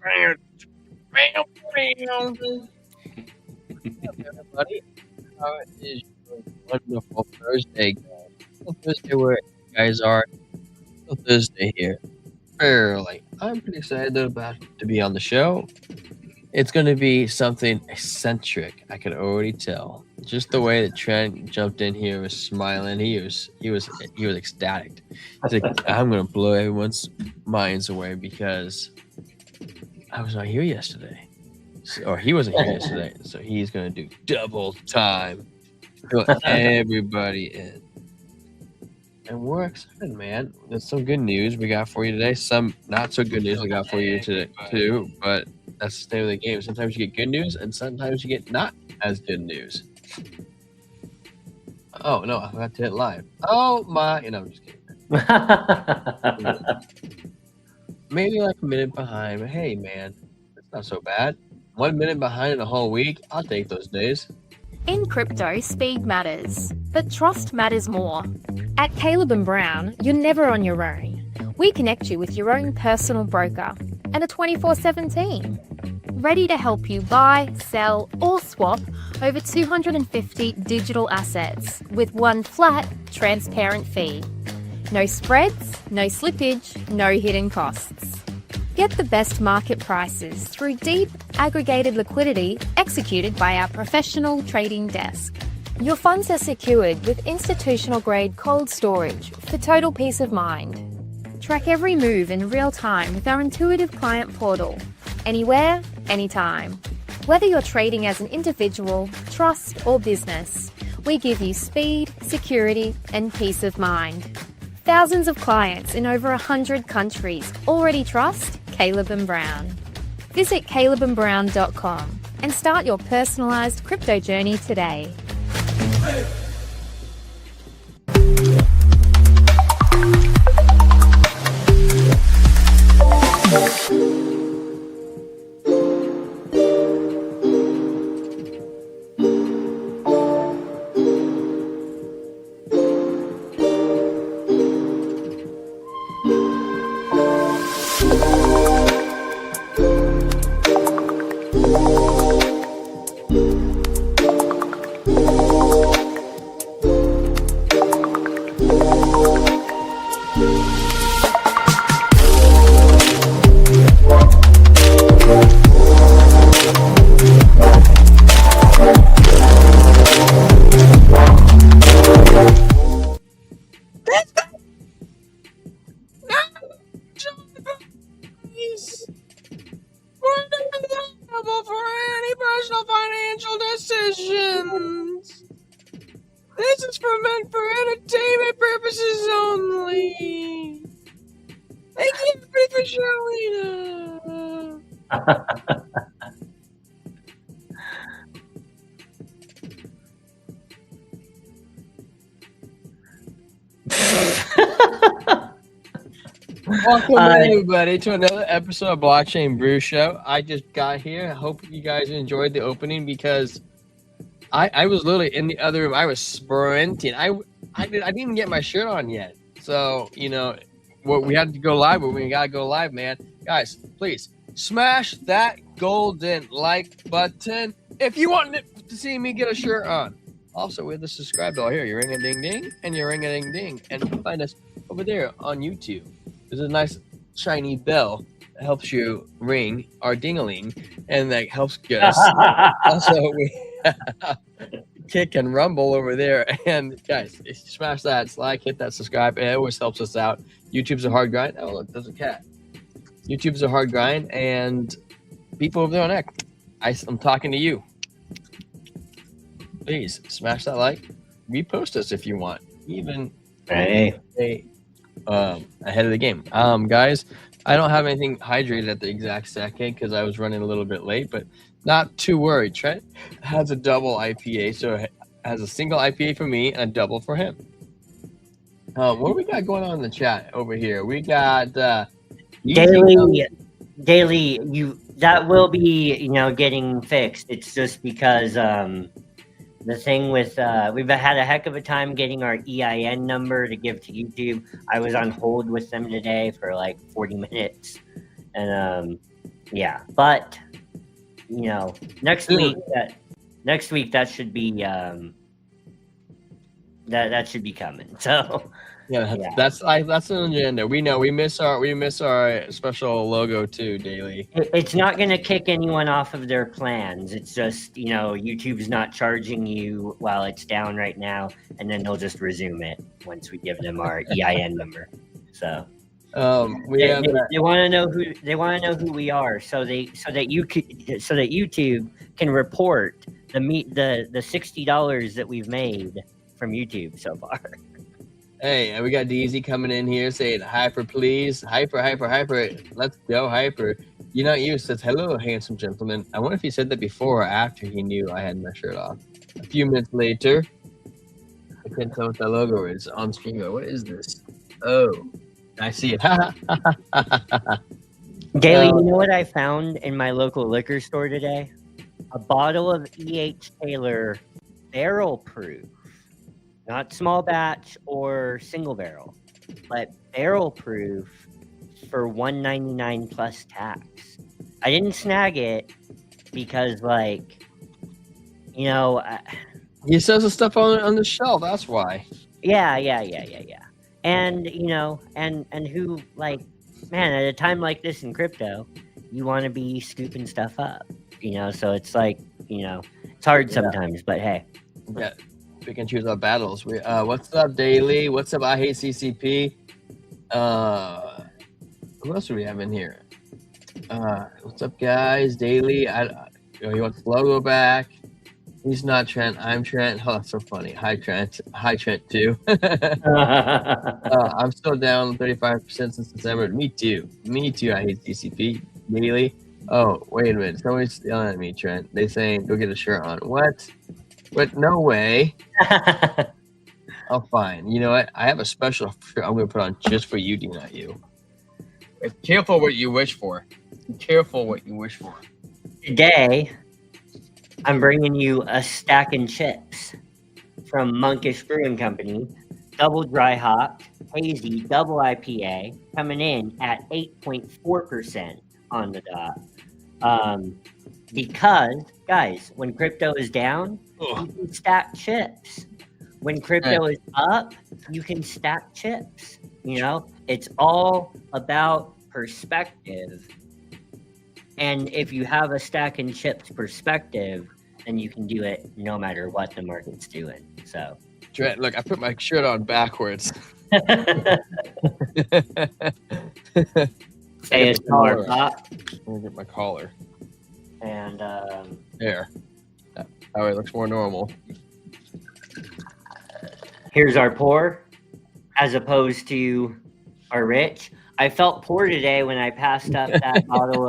Everybody, how is your wonderful Thursday going? Well, Thursday where you guys are. Well, Thursday here. Early. I'm pretty excited about to be on the show. It's going to be something eccentric. I can already tell. Just the way that Trent jumped in here was smiling. He was ecstatic. He's like, I'm going to blow everyone's minds away because I was not here yesterday. Or he wasn't here yesterday, so he's gonna do double time, fill everybody in. And we're excited, man. There's some good news we got for you today. Some not so good news we got for you today too. But that's the name of the game. Sometimes you get good news, and sometimes you get not as good news. Oh no, I forgot to hit live. Oh my, I'm just kidding. Maybe like a minute behind, but hey, man, it's not so bad. 1 minute behind in a whole week, I'll take those days. In crypto, speed matters, but trust matters more. At Caleb & Brown, you're never on your own. We connect you with your own personal broker and a 24/7 team, ready to help you buy, sell, or swap over 250 digital assets with one flat, transparent fee. No spreads, no slippage, no hidden costs. Get the best market prices through deep, aggregated liquidity executed by our professional trading desk. Your funds are secured with institutional-grade cold storage for total peace of mind. Track every move in real time with our intuitive client portal, anywhere, anytime. Whether you're trading as an individual, trust, or business, we give you speed, security, and peace of mind. Thousands of clients in over 100 countries already trust Caleb & Brown. Visit calebandbrown.com and start your personalized crypto journey today. For any personal financial decisions. This is meant for entertainment purposes only. Thank you for showing up. Welcome everybody to another episode of Blockchain Brew Show. I just got here. I hope you guys enjoyed the opening because I was literally in the other room. I was sprinting. I didn't even get my shirt on yet. So we had to go live, but we gotta go live, man. Guys, please smash that golden like button if you want to see me get a shirt on. Also, with the subscribe bell here, you ring a ding ding and you ring a ding ding, and you can find us over there on YouTube. There's a nice shiny bell that helps you ring our ding-a-ling, and that helps get us. Also, we kick and rumble over there. And guys, smash that like, hit that subscribe. It always helps us out. YouTube's a hard grind. Oh, look, there's a cat. YouTube's a hard grind, and people over there on X, I'm talking to you. Please smash that like, repost us if you want, even ahead of the game. Guys, I don't have anything hydrated at the exact second because I was running a little bit late, but not too worried. Trent has a double IPA, so it has a single IPA for me and a double for him. What do we got going on in the chat over here? We got daily. That will be getting fixed. It's just because the thing with we've had a heck of a time getting our EIN number to give to YouTube. I was on hold with them today for like 40 minutes, and Yeah, but next week that should be that should be coming. So Yeah, yeah. that's an agenda. We know we miss our special logo too, Daily. It's not going to kick anyone off of their plans. It's just, YouTube's not charging you while it's down right now, and then they'll just resume it once we give them our EIN number. So they want to know who we are, so that YouTube can report the $60 that we've made from YouTube so far. Hey, we got DZ coming in here saying hyper, please. Hyper. Let's go, hyper. You says, hello, handsome gentleman. I wonder if he said that before or after he knew I had my shirt off. A few minutes later, I can't tell what that logo is on screen. What is this? Oh, I see it. Gailey, you know what I found in my local liquor store today? A bottle of E.H. Taylor barrel proof. Not small batch or single barrel, but barrel proof for $1.99 plus tax. I didn't snag it because, He says the stuff on the shelf. That's why. Yeah. And and who man, at a time like this in crypto, you want to be scooping stuff up. So it's it's hard sometimes, but hey. Yeah. We can choose our battles. What's up, Daily? What's up, I Hate CCP? Who else do we have in here? What's up, guys? Daily. He wants the logo back. He's not Trent. I'm Trent. Oh, that's so funny. Hi, Trent. Hi, Trent, too. I'm still down 35% since December. Me too. I Hate CCP. Daily. Oh, wait a minute. Somebody's yelling at me, Trent. They saying, go get a shirt on. What? But no way. Oh, fine. You know what? I have a special shirt I'm going to put on just for you, not you. Be careful what you wish for. Be careful what you wish for. Today, I'm bringing you a stack and chips from Monkish Brewing Company. Double dry hopped, hazy, double IPA, coming in at 8.4% on the dot. Because, guys, when crypto is down, you can stack chips. When crypto is up, you can stack chips. It's all about perspective. And if you have a stack and chips perspective, then you can do it no matter what the market's doing. So, Trent, look, I put my shirt on backwards. ASMR pop. Let me get my collar. And there. That way it looks more normal. Here's our pour, as opposed to our rich. I felt poor today when I passed up that bottle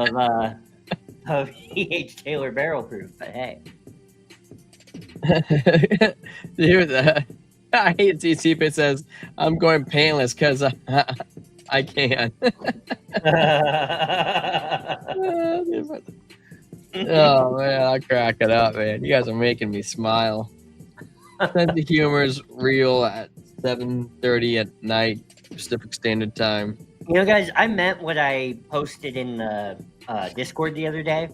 of E.H. Taylor barrel proof, but hey. Here's that. I hate CCP. It says, I'm going painless because I can. Oh, man, I'll crack it up, man. You guys are making me smile. Sense of humor is real at 7:30 at night, Pacific Standard Time. Guys, I meant what I posted in the Discord the other day.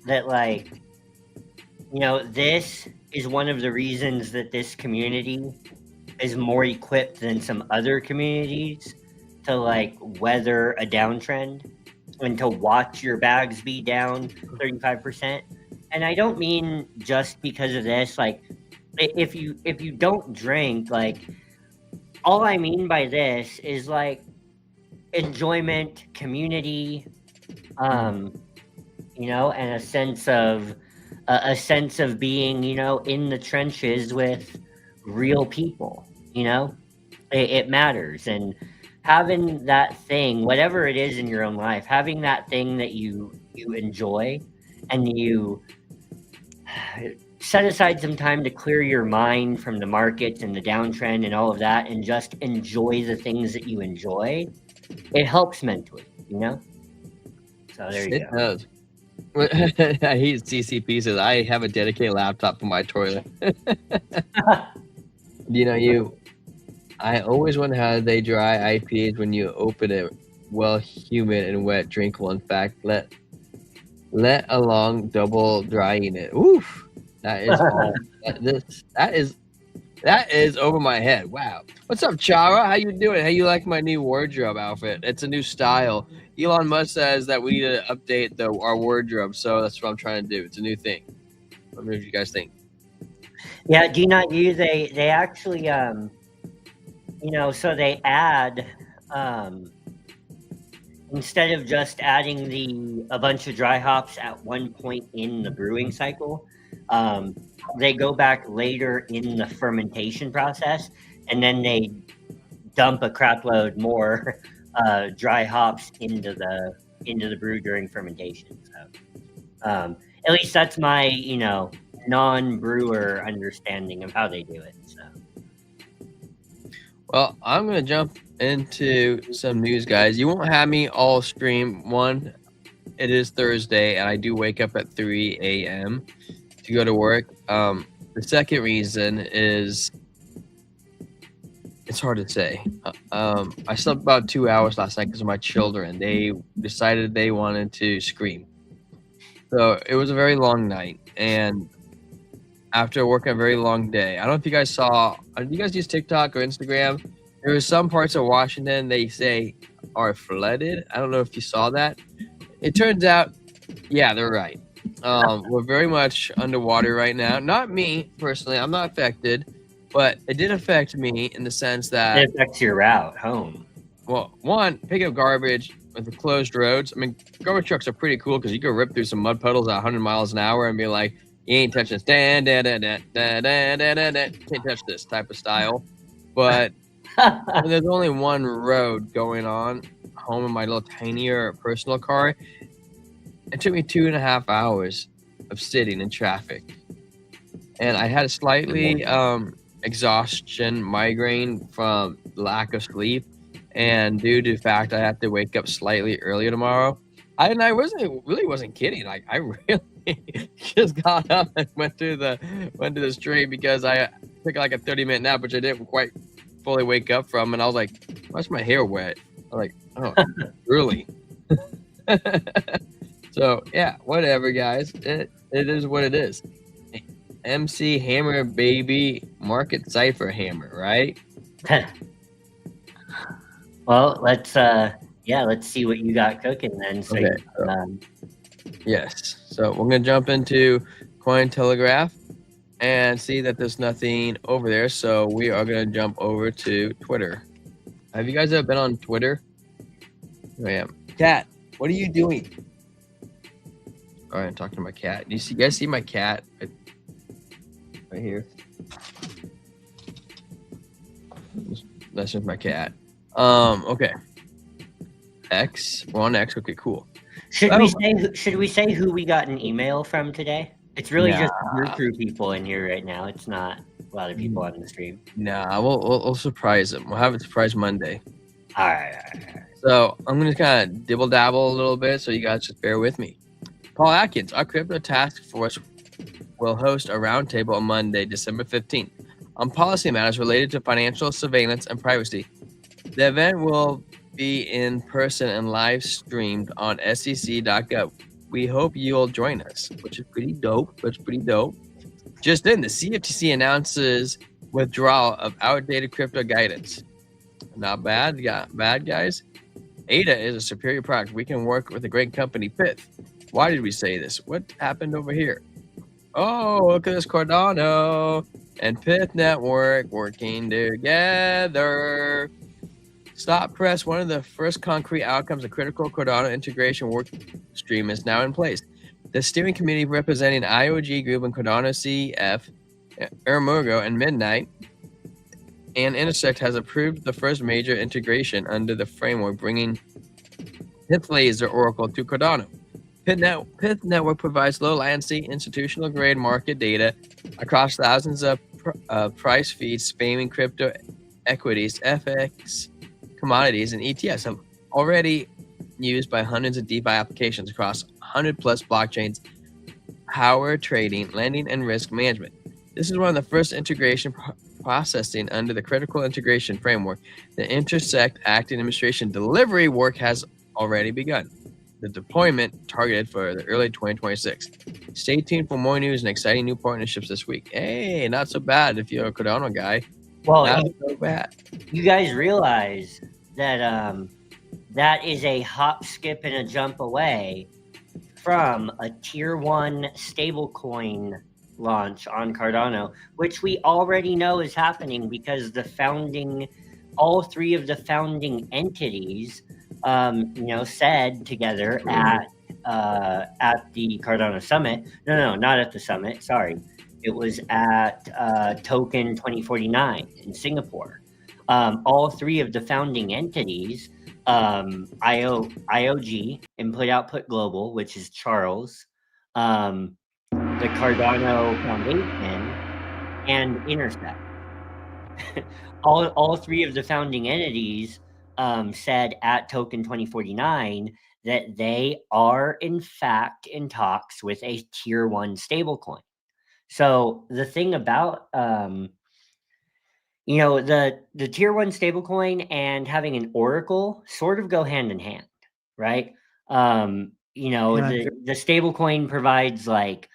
That, this is one of the reasons that this community is more equipped than some other communities to, weather a downtrend and to watch your bags be down 35%. And I don't mean just because of this. If you don't drink, all I mean by this is enjoyment, community, and a sense of being, in the trenches with real people. It matters. And having that thing, whatever it is in your own life, having that thing that you enjoy, and you set aside some time to clear your mind from the markets and the downtrend and all of that, and just enjoy the things that you enjoy, it helps mentally, So there you go. It does. I hate CCP says, I have a dedicated laptop for my toilet. I always wonder how they dry IPAs when you open it well, humid and wet, drinkable. In fact, let let alone double drying it. Oof, that is all. That is over my head. Wow. What's up, Chara? How you doing? How you like my new wardrobe outfit? It's a new style. Elon Musk says that we need to update our wardrobe, so that's what I'm trying to do. It's a new thing. Let me know what you guys think. Yeah, do not use they actually so they add instead of just adding a bunch of dry hops at one point in the brewing cycle, they go back later in the fermentation process, and then they dump a crap load more dry hops into the brew during fermentation. So at least that's my non-brewer understanding of how they do it. So. Well, I'm gonna jump into some news, guys. You won't have me all stream. One, it is Thursday, and I do wake up at 3 a.m. to go to work. The second reason is it's hard to say. I slept about 2 hours last night because of my children. They decided they wanted to scream. So it was a very long night, and after working a very long day, I don't know if you guys saw. Do you guys use TikTok or Instagram? There are some parts of Washington they say are flooded. I don't know if you saw that. It turns out, yeah, they're right. We're very much underwater right now. Not me personally. I'm not affected, but it did affect me in the sense that it affects your route home. Well, one, pick up garbage with the closed roads. I mean, garbage trucks are pretty cool because you can rip through some mud puddles at 100 miles an hour and be like, you ain't touching this. Can't touch this type of style. But there's only one road going on home in my little tinier personal car. It took me 2.5 hours of sitting in traffic. And I had a slightly exhaustion migraine from lack of sleep. And due to the fact I have to wake up slightly earlier tomorrow. I wasn't kidding. Like, I really just got up and went to the stream because I took like a 30-minute nap, which I didn't quite fully wake up from, and I was like, why's my hair wet? I'm like, oh, really? So yeah, whatever, guys. It is what it is. MC Hammer baby, market cipher hammer, right? Well, let's see what you got cooking then. So okay, yes. So we're gonna jump into Cointelegraph and see that there's nothing over there. So we are gonna jump over to Twitter. Have you guys ever been on Twitter? I am. Cat, what are you doing? All right, I'm talking to my cat. Do you guys see my cat right here? That's just my cat. Okay. X. We're on X. Okay, cool. Should we say who we got an email from today? It's really just your crew people in here right now. It's not a lot of people on the stream. Nah, we'll surprise them. We'll have a surprise Monday. All right. So I'm gonna kind of dibble dabble a little bit, so you guys just bear with me. Paul Atkins, our crypto task force will host a roundtable on Monday, December 15th, on policy matters related to financial surveillance and privacy. The event will be in person and live streamed on sec.gov. We hope you'll join us, which is pretty dope. Just in, the CFTC announces withdrawal of outdated crypto guidance. Not bad, guys. ADA is a superior product. We can work with a great company, Pith. Why did we say this? What happened over here? Oh, look at this Cardano and Pith Network working together. Stop Press, one of the first concrete outcomes of critical Cardano integration work stream is now in place. The steering committee representing IOG Group and Cardano CF, Ermogo, and Midnight and Intersect has approved the first major integration under the framework, bringing Pith Laser Oracle to Cardano. Pith Network provides low latency, institutional grade market data across thousands of price feeds spamming crypto equities, FX, commodities, and ETFs have already used by hundreds of DeFi applications across 100 plus blockchains, power trading, lending, and risk management. This is one of the first integration processing under the critical integration framework. The Intersect Act and Administration delivery work has already begun. the deployment targeted for the early 2026. Stay tuned for more news and exciting new partnerships this week. Hey, not so bad if you're a Cardano guy. Well, Not so bad. you guys realize that that is a hop, skip, and a jump away from a tier 1 stablecoin launch on Cardano, which we already know is happening because all three of the founding entities, said together at the Cardano Summit. No, not at the summit. Sorry, it was at Token 2049 in Singapore. All three of the founding entities, IOG, Input Output Global, which is Charles, the Cardano Foundation, and Intercept. all three of the founding entities said at Token 2049 that they are in fact in talks with a tier 1 stablecoin. So the thing about the tier 1 stablecoin and having an oracle sort of go hand in hand, right? The stablecoin provides like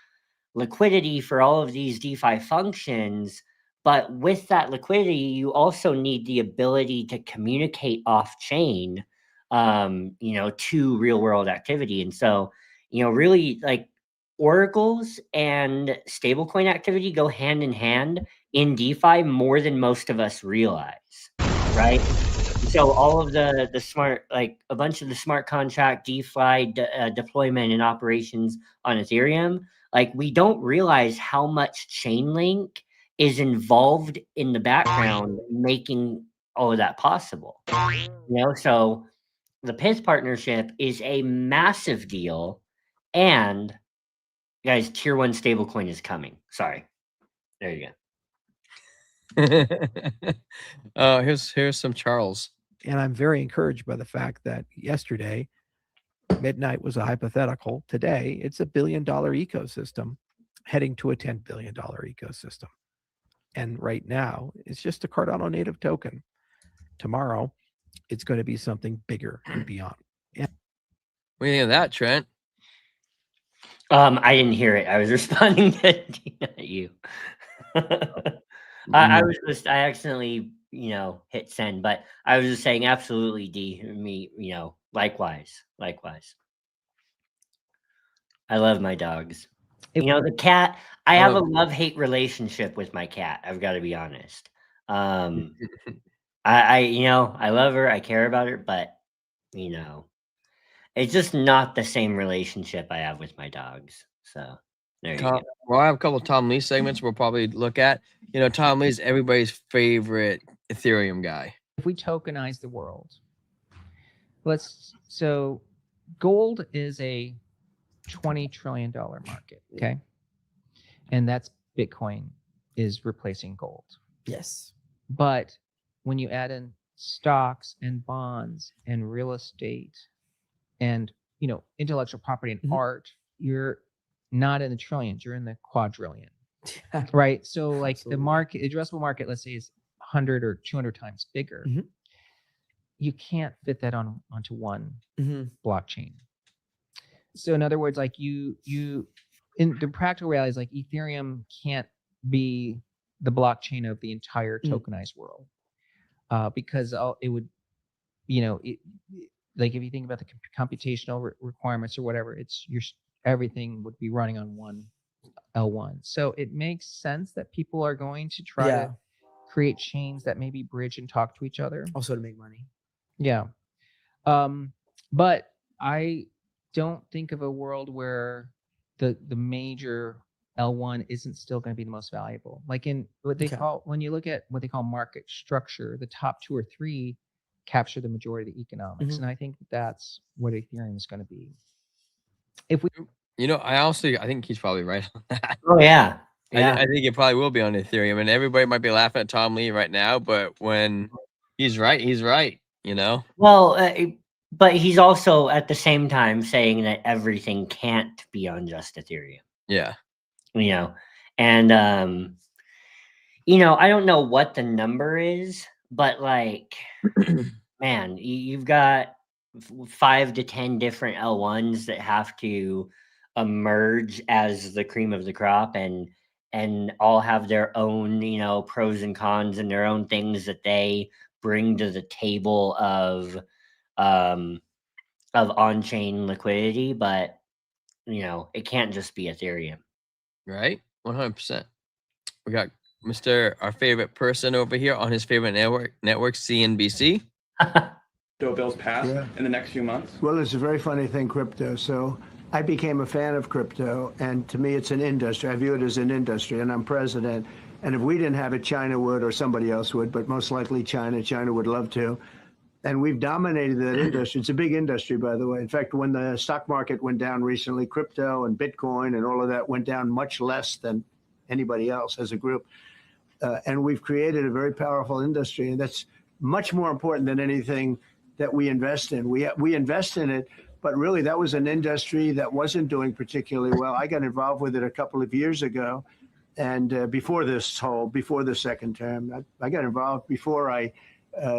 liquidity for all of these DeFi functions, but with that liquidity, you also need the ability to communicate off chain, to real world activity. And so, really like oracles and stablecoin activity go hand in hand in DeFi more than most of us realize, right? So all of the smart, like a bunch of the smart contract DeFi deployment and operations on Ethereum, like we don't realize how much Chainlink is involved in the background making all of that possible. So the Pith partnership is a massive deal, and guys, tier 1 stablecoin is coming. Sorry, there you go. Here's some Charles. And I'm very encouraged by the fact that yesterday, midnight was a hypothetical. Today, it's a $1 billion ecosystem heading to a $10 billion ecosystem. And right now, it's just a Cardano native token. Tomorrow, it's going to be something bigger and beyond. What do you think of that, Trent? I didn't hear it. I was responding to you. I accidentally, hit send, but I was just saying absolutely likewise. I love my dogs. The cat, I have a love-hate relationship with my cat. I've got to be honest. I love her. I care about her, but, it's just not the same relationship I have with my dogs. So there you go. Well, I have a couple of Tom Lee segments we'll probably look at. Tom Lee's everybody's favorite Ethereum guy. If we tokenize the world, so gold is a $20 trillion market, okay? And that's Bitcoin is replacing gold. Yes. But when you add in stocks and bonds and real estate and, intellectual property and art, you're not in the trillions, you're in the quadrillion, right? So like the addressable market, let's say is 100 or 200 times bigger. You can't fit that onto one blockchain. So in other words, like you in the practical reality is like Ethereum can't be the blockchain of the entire tokenized world, because it would, like if you think about the computational requirements or whatever, everything would be running on one L1. So it makes sense that people are going to try to create chains that maybe bridge and talk to each other. Also to make money. Yeah. But I don't think of a world where the major L1 isn't still going to be the most valuable. Like in what they call, when you look at what they call market structure, the top 2 or 3 capture the majority of the economics. And I think that's what Ethereum is going to be. If we, I think he's probably right on that. Oh yeah. I think it probably will be on Ethereum, and everybody might be laughing at Tom Lee right now, but when he's right, he's right. Well, but he's also at the same time saying that everything can't be on just Ethereum. Yeah. And I don't know what the number is, but like, man, you've got 5 to 10 different L1s that have to emerge as the cream of the crop, and all have their own, you know, pros and cons and their own things that they bring to the table of on-chain liquidity. But you know, it can't just be Ethereum. Right? 100%. We got our favorite person over here on his favorite network, CNBC. Bills pass in the next few months? Well, it's a very funny thing, crypto. So I became a fan of crypto, and to me, it's an industry. I view it as an industry, and I'm president. And if we didn't have it, China would, or somebody else would, but most likely China. China would love to. And we've dominated that industry. It's a big industry, by the way. In fact, when the stock market went down recently, crypto and Bitcoin and all of that went down much less than anybody else as a group. And we've created a very powerful industry, and that's much more important than anything that we invest in. We invest in it, but really that was an industry that wasn't doing particularly well. I got involved with it a couple of years ago, and before the second term, I got involved before I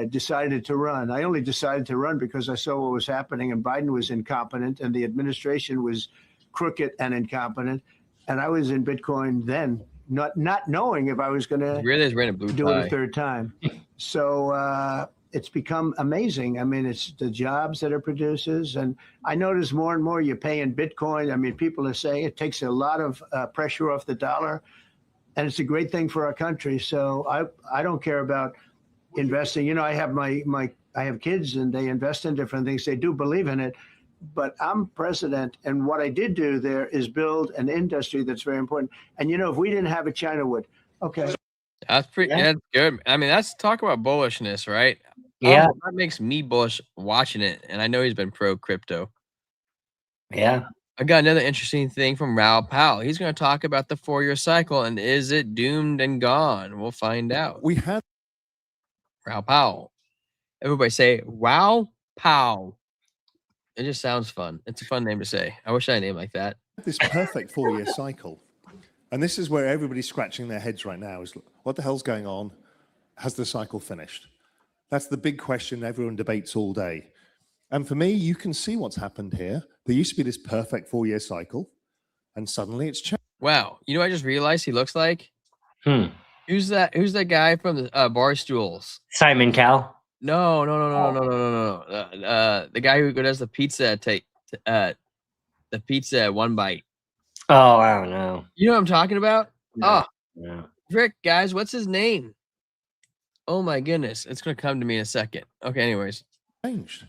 decided to run. I only decided to run because I saw what was happening, and Biden was incompetent, and the administration was crooked and incompetent. And I was in Bitcoin then, not knowing if I was going to do it a third time. So it's become amazing. I mean, it's the jobs that it produces. And I notice more and more you pay in Bitcoin. I mean, people are saying it takes a lot of pressure off the dollar, and it's a great thing for our country. So I don't care about investing. You know, I have kids, and they invest in different things. They do believe in it. But I'm president, and what I did do there is build an industry that's very important. And, you know, if we didn't have it, China would. Okay. That's that's good. I mean, that's talk about bullishness, right? Yeah. That makes me bullish watching it. And I know he's been pro crypto. Yeah. I got another interesting thing from Raoul Powell. He's going to talk about the 4-year cycle, and is it doomed and gone? We'll find out. We had Raoul Powell. Everybody say Raoul Powell. It just sounds fun. It's a fun name to say. I wish I had a name like that. this perfect 4-year cycle. And this is where everybody's scratching their heads right now is, what the hell's going on? Has the cycle finished? That's the big question everyone debates all day. And for me, you can see what's happened here. There used to be this perfect 4-year cycle, and suddenly it's changed. Wow. You know, I just realized he looks like? Who's that? Who's that guy from the Barstools? Simon Cowell. No. The guy who does the pizza the pizza one bite. Oh, I don't know. You know what I'm talking about? No. Rick, guys, what's his name? Oh my goodness, it's gonna come to me in a second. Okay, anyways. Changed.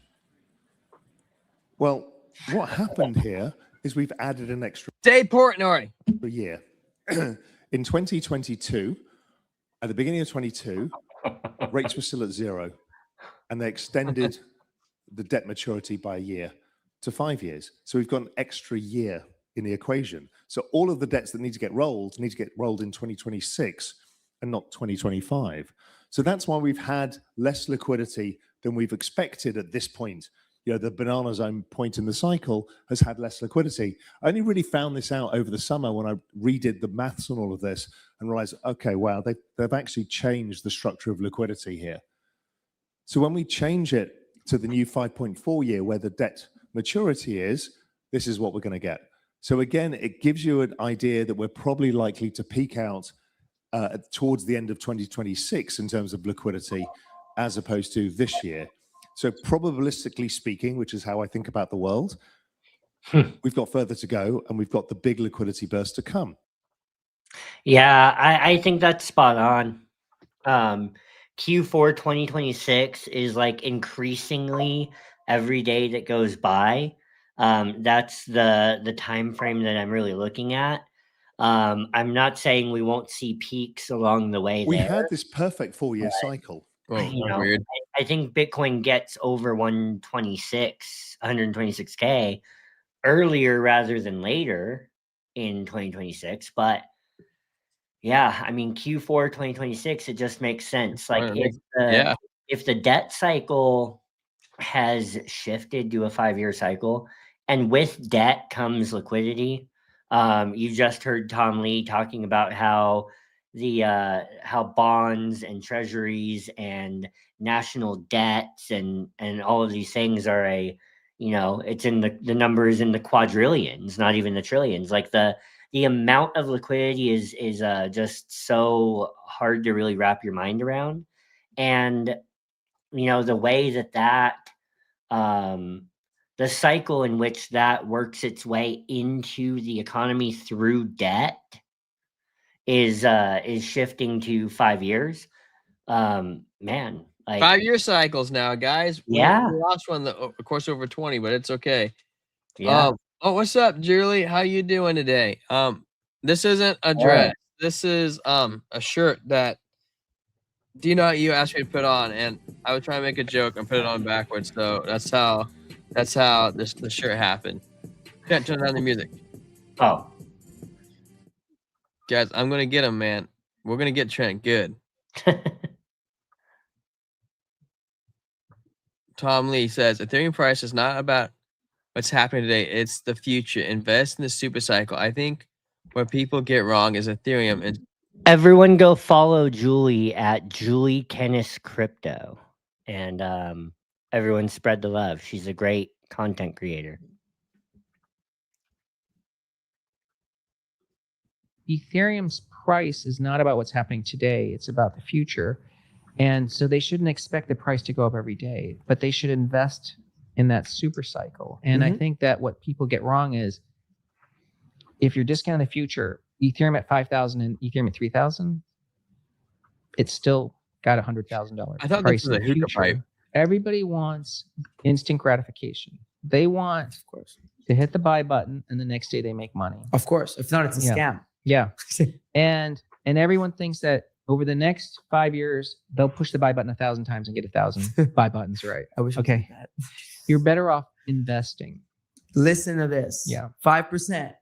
Well, what happened here is we've added an extra Dave Portnoy year. In 2022, at the beginning of 22, rates were still at 0, and they extended the debt maturity by a year to 5 years. So we've got an extra year in the equation. So all of the debts that need to get rolled in 2026 and not 2025. So that's why we've had less liquidity than we've expected at this point. You know, the banana zone point in the cycle has had less liquidity. I only really found this out over the summer when I redid the maths on all of this and realized, okay, wow, they've actually changed the structure of liquidity here. So when we change it to the new 5.4 year where the debt maturity is, this is what we're going to get. So again, it gives you an idea that we're probably likely to peak out towards the end of 2026 in terms of liquidity, as opposed to this year. So probabilistically speaking, which is how I think about the world, we've got further to go, and we've got the big liquidity burst to come. Yeah, I think that's spot on. Q4 2026 is like increasingly every day that goes by. That's the time frame that I'm really looking at. I'm not saying we won't see peaks along the way. We had this perfect 4-year cycle. Weird. I think Bitcoin gets over 126K earlier rather than later in 2026. But yeah, I mean, Q4 2026, it just makes sense. Like if the debt cycle has shifted to a 5-year cycle, and with debt comes liquidity. You just heard Tom Lee talking about how how bonds and treasuries and national debts and all of these things are it's in the numbers in the quadrillions, not even the trillions. Like the amount of liquidity is just so hard to really wrap your mind around. And the way that the cycle in which that works its way into the economy through debt is shifting to 5 years. Man, like 5-year cycles now, guys. Yeah. We lost one, of course, over 20, but it's okay. Yeah. Oh, what's up, Julie? How you doing today? This isn't a dress. This is a shirt that you asked me to put on, and I was trying to make a joke and put it on backwards. So that's how the shirt happened. Can't turn down the music. Oh, guys, I'm gonna get him, man. We're gonna get Trent good. Tom Lee says Ethereum price is not about what's happening today. It's the future. Invest in the super cycle. I think what people get wrong is Ethereum. And everyone go follow Julie at Julie Kennis Crypto, and everyone spread the love. She's a great content creator. Ethereum's price is not about what's happening today. It's about the future. And so they shouldn't expect the price to go up every day, but they should invest in that super cycle. And I think that what people get wrong is if you're discounting the future, Ethereum at 5,000 and Ethereum at 3,000, it's still got $100,000 I thought price this was in a the hookah future. pipe. Everybody wants instant gratification. They want Of course. to hit the buy button and the next day they make money. Of course. If not, it's a scam. Yeah. And everyone thinks that over the next 5 years, they'll push the buy button 1,000 times and get 1,000 buy buttons right. I wish. Okay. You're better off investing. Listen to this. Yeah. 5%.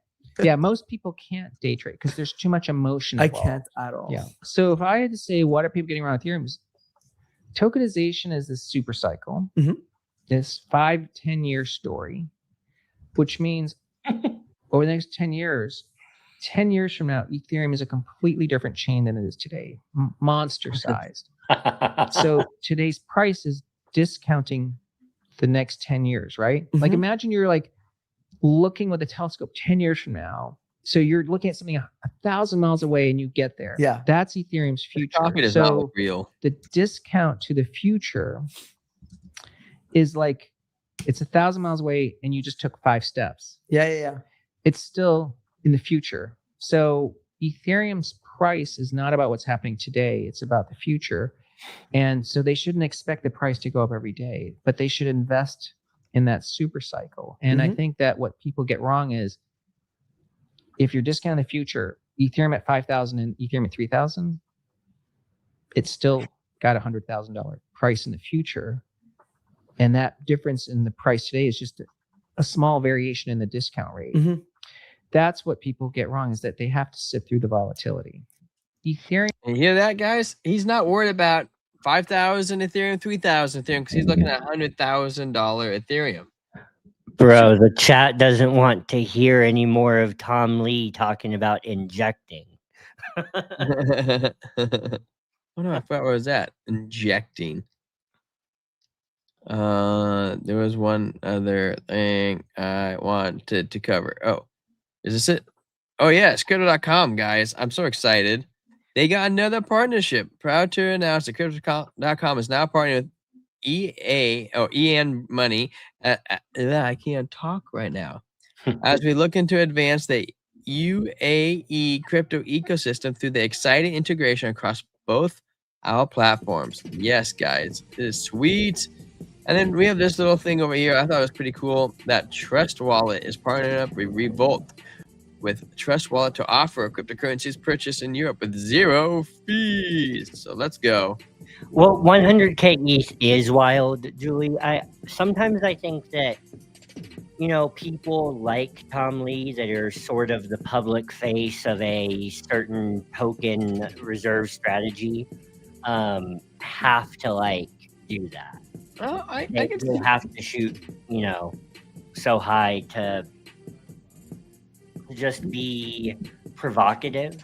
Yeah. Most people can't day trade because there's too much emotion I involved. can't at all. Yeah. So if I had to say what are people getting around Ethereum, tokenization is this super cycle, this 5-10 year story, which means over the next 10 years from now, Ethereum is a completely different chain than it is today, monster sized. So today's price is discounting the next 10 years, right? Like imagine you're like looking with a telescope 10 years from now. So you're looking at something 1,000 miles away and you get there. Yeah. That's Ethereum's future. It does not look real. The discount to the future is like it's 1,000 miles away and you just took 5 steps. Yeah. It's still in the future. So Ethereum's price is not about what's happening today. It's about the future. And so they shouldn't expect the price to go up every day, but they should invest in that super cycle. And I think that what people get wrong is if you're discounting the future, Ethereum at 5,000 and Ethereum at 3,000, it's still got $100,000 price in the future. And that difference in the price today is just a small variation in the discount rate. That's what people get wrong, is that they have to sit through the volatility. Ethereum. And you hear that, guys? He's not worried about 5,000 Ethereum, 3,000 Ethereum, because he's looking at $100,000 Ethereum. Bro, the chat doesn't want to hear any more of Tom Lee talking about injecting. Oh no, I forgot where was that? Injecting. There was one other thing I wanted to cover. Oh, is this it? Oh yeah, it's crypto.com, guys. I'm so excited. They got another partnership. Proud to announce that crypto.com is now partnering with EN Money. I can't talk right now. As we look into advance the UAE crypto ecosystem through the exciting integration across both our platforms. Yes, guys, it is sweet. And then we have this little thing over here. I thought it was pretty cool. That Trust Wallet is partnering up with Revolt with Trust Wallet to offer cryptocurrencies purchased in Europe with 0 fees. So let's go. Well, 100K ETH is wild, Julie. Sometimes I think that, people like Tom Lee that are sort of the public face of a certain token reserve strategy have to do that. Oh, I can They have to shoot, so high to just be provocative,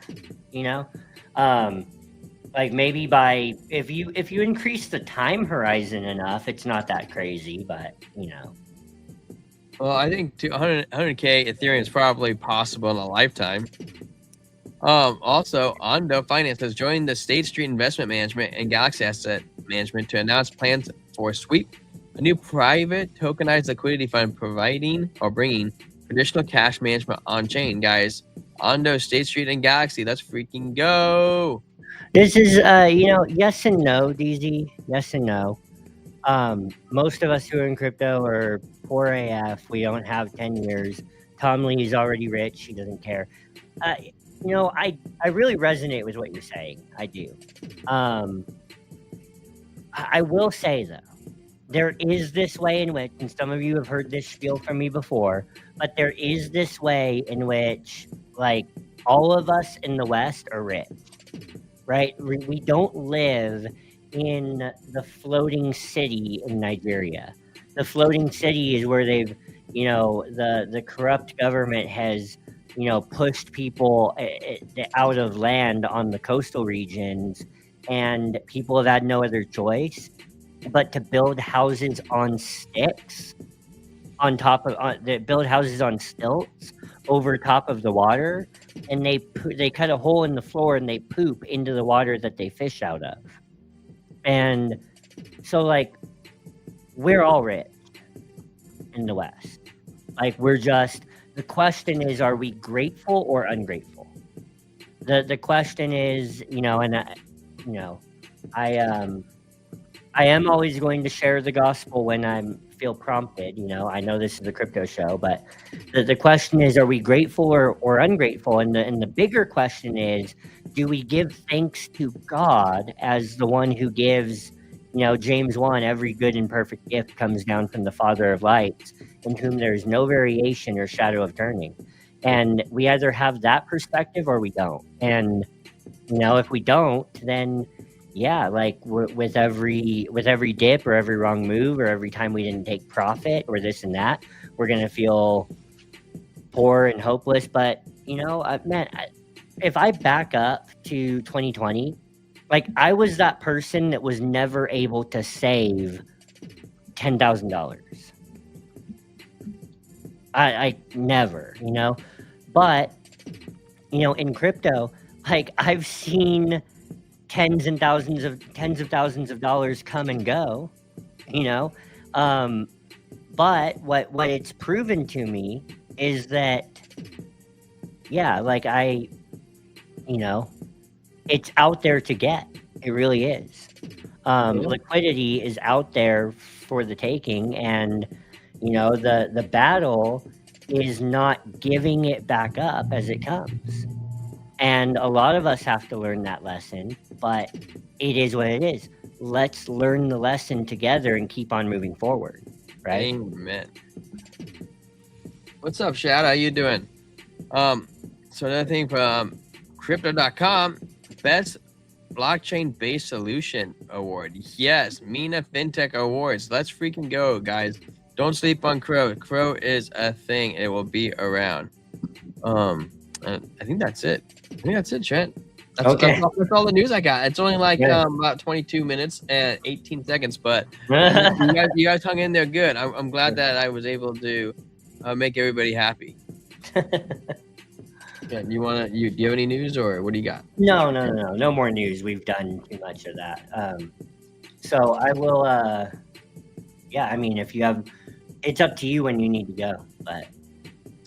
Like maybe by if you increase the time horizon enough, it's not that crazy, but you know. Well, I think 100K Ethereum is probably possible in a lifetime. Also, Ondo Finance has joined the State Street Investment Management and Galaxy Asset Management to announce plans for Sweep, a new private tokenized liquidity fund providing or bringing traditional cash management on chain. Guys, Ondo, State Street, and Galaxy, let's freaking go! This is yes and no, DZ. Yes and no. Most of us who are in crypto are poor AF. We don't have 10 years. Tom Lee's already rich. He doesn't care. I really resonate with what you're saying. I do. I will say, though, there is this way in which, and some of you have heard this spiel from me before, but there is this way in which, like, all of us in the West are rich, right? We don't live in the floating city in Nigeria. The floating city is where they've, the corrupt government has, pushed people out of land on the coastal regions, and people have had no other choice but to build houses on sticks build houses on stilts over top of the water, and they cut a hole in the floor and they poop into the water that they fish out of. And so, like, we're all rich in the West. Like, the question is, are we grateful or ungrateful? The question is, I am always going to share the gospel when I feel prompted. I know this is a crypto show, but the question is, are we grateful or ungrateful? And the bigger question is, do we give thanks to God as the one who gives, James 1, every good and perfect gift comes down from the Father of lights, in whom there is no variation or shadow of turning. And we either have that perspective or we don't. And, if we don't, then yeah, like with every dip or every wrong move or every time we didn't take profit or this and that, we're going to feel poor and hopeless. But, if I back up to 2020, like, I was that person that was never able to save $10,000. I never, but, in crypto, like, I've seen tens of thousands of dollars come and go, but what it's proven to me is that, yeah, like, it's out there to get. It really is. Liquidity is out there for the taking, and the battle is not giving it back up as it comes. And a lot of us have to learn that lesson, but it is what it is. Let's learn the lesson together and keep on moving forward, right? Amen. What's up, Shad? How you doing? So another thing from Crypto.com, Best Blockchain-Based Solution Award. Yes, Mina FinTech Awards. Let's freaking go, guys. Don't sleep on Crow. Crow is a thing. It will be around. I think that's it. Trent. That's all the news I got. It's only like about 22 minutes and 18 seconds, but you guys hung in there good. I'm glad that I was able to make everybody happy. Yeah, do you have any news, or what do you got? No more news. We've done too much of that. So I will. If you have, it's up to you when you need to go, but.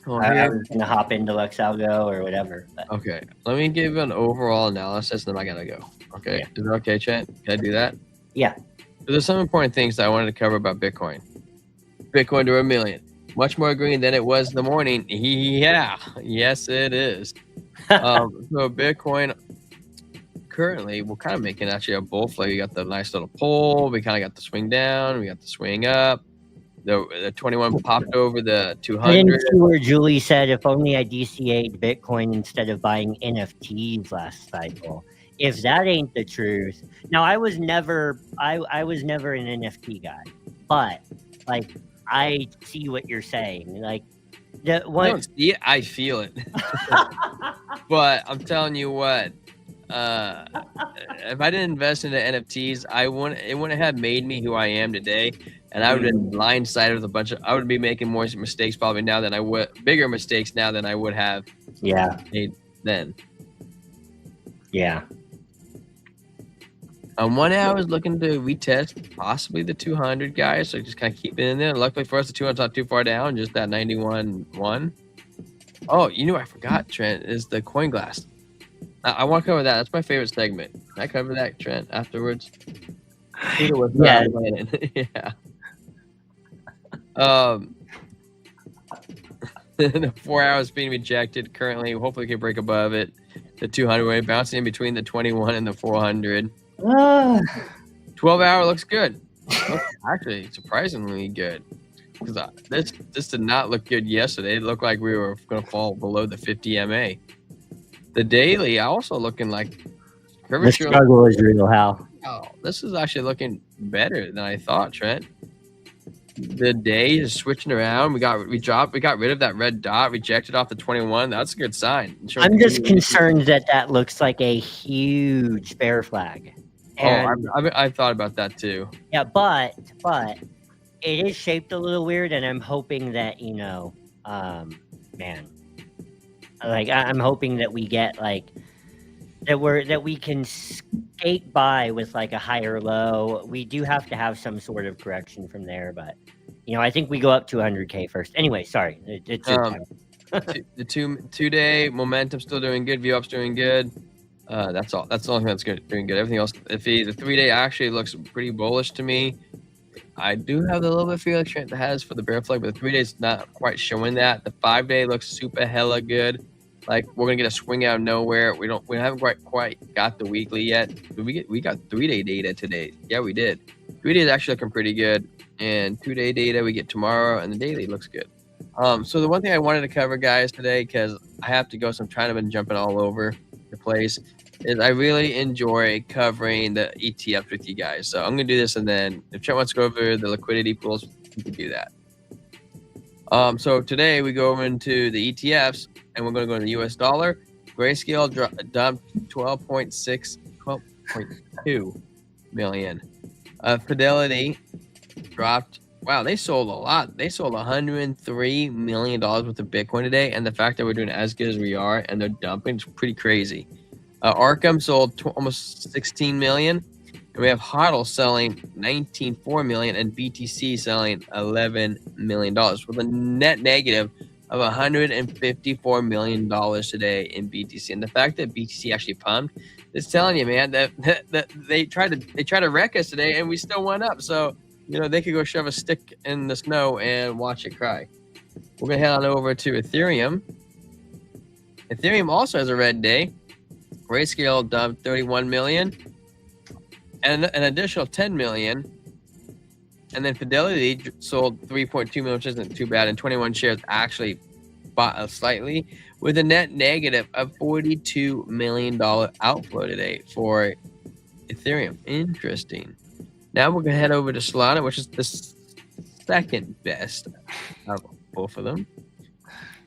I was going to hop into Luxalgo or whatever. But. Okay. Let me give an overall analysis, and then I got to go. Okay. Yeah. Is it okay, Trent? Can I do that? Yeah. So there's some important things that I wanted to cover about Bitcoin. Bitcoin to 1 million. Much more green than it was in the morning. Yeah. Yes, it is. So Bitcoin currently, we're kind of making actually a bull flag. We got the nice little pull. We kind of got the swing down. We got the swing up. The 21 popped over the 200. I didn't see where Julie said, if only I DCA'd Bitcoin instead of buying NFTs last cycle. If that ain't the truth. Now, I was never an NFT guy, but, like, I see what you're saying. Like, I don't see it, I feel it. But I'm telling you what, if I didn't invest into NFTs, it wouldn't have made me who I am today, and I would have been blindsided with a bunch of. I would be making more mistakes probably now than I would, bigger mistakes now than I would have. Yeah. Made then. Yeah. On one day, I was looking to retest possibly the 200 guys, so just kind of keep it in there. Luckily for us, the 200's not too far down, just that 91.1. Oh, you know, I forgot, Trent, is the coin glass. I want to cover that. That's my favorite segment. Can I cover that, Trent, afterwards? Yeah. Yeah. The 4 hours being rejected currently. Hopefully, we can break above it. The 200 way bouncing in between the 21 and the 400. 12-hour looks good. Looks actually surprisingly good. Because this did not look good yesterday. It looked like we were going to fall below the 50 MA. The daily also looking like the struggle is real, Hal. Oh, this is actually looking better than I thought, Trent. The day is switching around. We got rid of that red dot, rejected off the 21. That's a good sign. I'm just concerned that looks like a huge bear flag. And, I've thought about that too. Yeah, but it is shaped a little weird, and I'm hoping that, you know, man, like I'm hoping that we get like that we can skate by with like a higher low. We do have to have some sort of correction from there, but you know, I think we go up to 100K first. Anyway, sorry. It's the two-day momentum still doing good. VWAP's doing good. That's all. That's the only thing that's good, doing good. Everything else, the 3-day actually looks pretty bullish to me. I do have a little bit of feeling Trent has for the bear flag, but the 3 days not quite showing that. The 5-day looks super hella good. Like we're gonna get a swing out of nowhere. We haven't quite got the weekly yet. We got 3-day data today. Yeah, we did. 3 days actually looking pretty good, and 2-day data we get tomorrow, and the daily looks good. So the one thing I wanted to cover, guys, today, because I have to go, so I'm trying to been jumping all over the place, is I really enjoy covering the ETFs with you guys. So I'm gonna do this, and then if Trent wants to go over the liquidity pools, we can do that. So today we go over into the ETFs, and we're going to go to the US dollar. Grayscale dumped 12.2 million. Fidelity dropped. Wow, they sold a lot. They sold $103 million worth of Bitcoin today, and the fact that we're doing as good as we are and they're dumping is pretty crazy. Arkham sold almost 16 million. And we have HODL selling 19.4 million and BTC selling $11 million with a net negative of $154 million today in BTC. And the fact that BTC actually pumped is telling you, man, that they tried to wreck us today, and we still went up. So you know they could go shove a stick in the snow and watch it cry. We're gonna head on over to Ethereum. Ethereum also has a red day. Grayscale dumped 31 million. And an additional 10 million, and then Fidelity sold 3.2 million, which isn't too bad, and 21 shares actually bought slightly, with a net negative of $42 million outflow today for Ethereum. Interesting. Now we're gonna head over to Solana, which is the second best of both of them.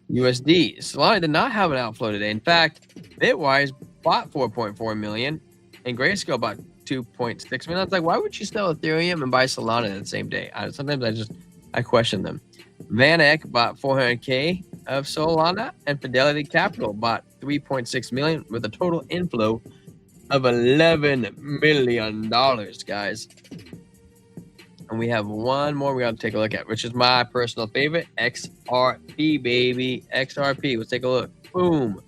USD. Solana did not have an outflow today. In fact, Bitwise bought 4.4 million, and Grayscale bought 2.6 million. It's like, why would you sell Ethereum and buy Solana the same day? Sometimes I question them. Van Eck bought 400K of Solana, and Fidelity Capital bought 3.6 million with a total inflow of $11 million, guys. And we have one more we got to take a look at, which is my personal favorite, XRP, baby. XRP. Let's take a look. Boom.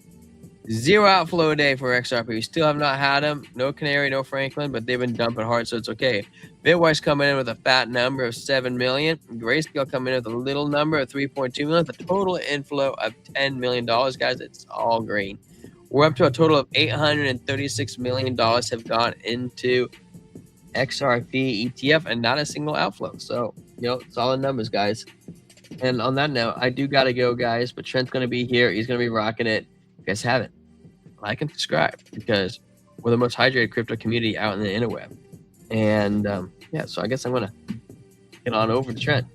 Zero outflow day for XRP. We still have not had them. No Canary, no Franklin, but they've been dumping hard, so it's okay. Bitwise coming in with a fat number of 7 million. Grayscale coming in with a little number of 3.2 million. The total inflow of $10 million, guys. It's all green. We're up to a total of $836 million have gone into XRP ETF and not a single outflow. So, you know, solid numbers, guys. And on that note, I do got to go, guys, but Trent's going to be here. He's going to be rocking it. If you guys haven't, like and subscribe, because we're the most hydrated crypto community out in the interweb. And yeah, so I guess I'm going to get on over to Trent.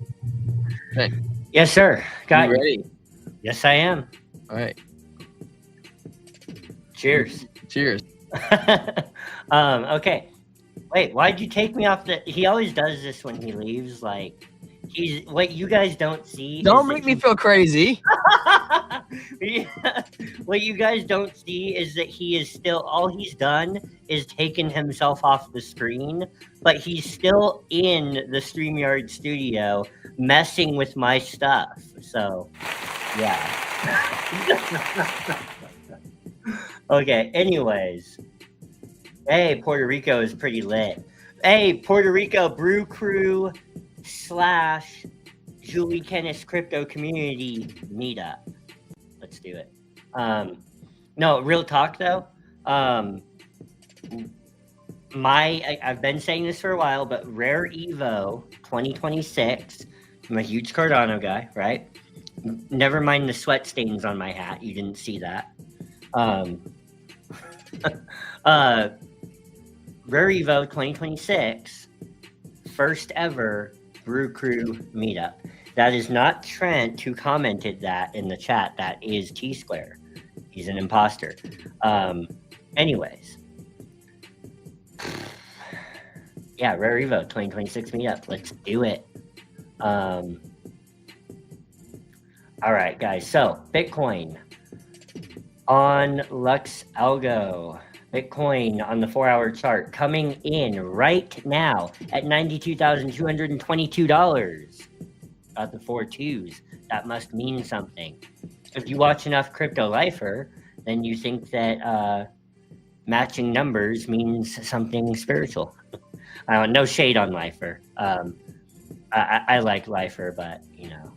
Trent. Yes, sir. Got you ready? Yes, I am. All right. Cheers. Cheers. Okay. Wait, why'd you take me off the? He always does this when he leaves. Like, he's what you guys don't see. Don't is make that me feel crazy. What you guys don't see is that he is still. All he's done is taken himself off the screen, but he's still in the StreamYard studio messing with my stuff. So, yeah. Okay. Anyways. Hey, Puerto Rico is pretty lit. Hey, Puerto Rico Brew Crew / Julie Kennis Crypto Community Meetup. Let's do it. No, real talk though. I've been saying this for a while, but Rare Evo 2026. I'm a huge Cardano guy, right? Never mind the sweat stains on my hat. You didn't see that. Rare Evo 2026, first ever Brew Crew meetup. That is not Trent who commented that in the chat. That is T Square. He's an imposter. Anyways. Yeah, Rare Evo 2026 meetup. Let's do it. All right, guys. So, Bitcoin on Lux Algo. Bitcoin on the 4-hour chart coming in right now at $92,222. Got the 4 twos. That must mean something. If you watch enough Crypto Lifer, then you think that matching numbers means something spiritual. No shade on Lifer. I like Lifer, but you know,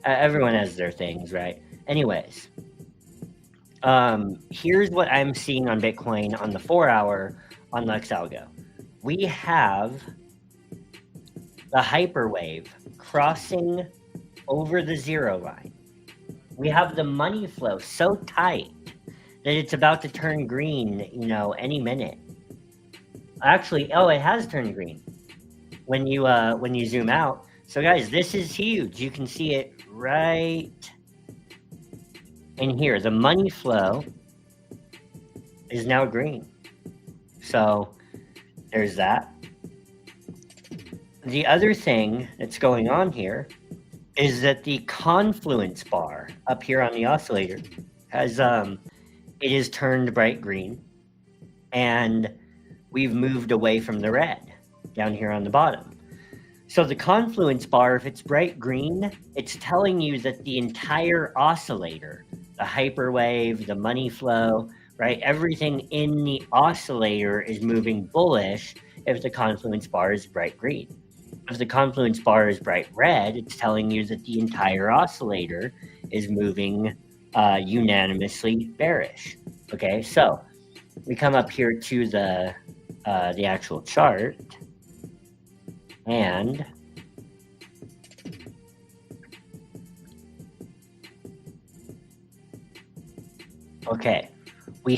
everyone has their things, right? Anyways. Here's what I'm seeing on Bitcoin on the 4-hour on Luxalgo. We have the hyperwave crossing over the zero line. We have the money flow so tight that it's about to turn green, any minute. Actually, it has turned green when you zoom out. So guys, this is huge. You can see it right in here. The money flow is now green. So there's that. The other thing that's going on here is that the confluence bar up here on the oscillator has it is turned bright green, and we've moved away from the red down here on the bottom. So the confluence bar, if it's bright green, it's telling you that the entire oscillator, the hyperwave, the money flow, right? Everything in the oscillator is moving bullish if the confluence bar is bright green. If the confluence bar is bright red, it's telling you that the entire oscillator is moving unanimously bearish. Okay, so we come up here to the actual chart, and okay, we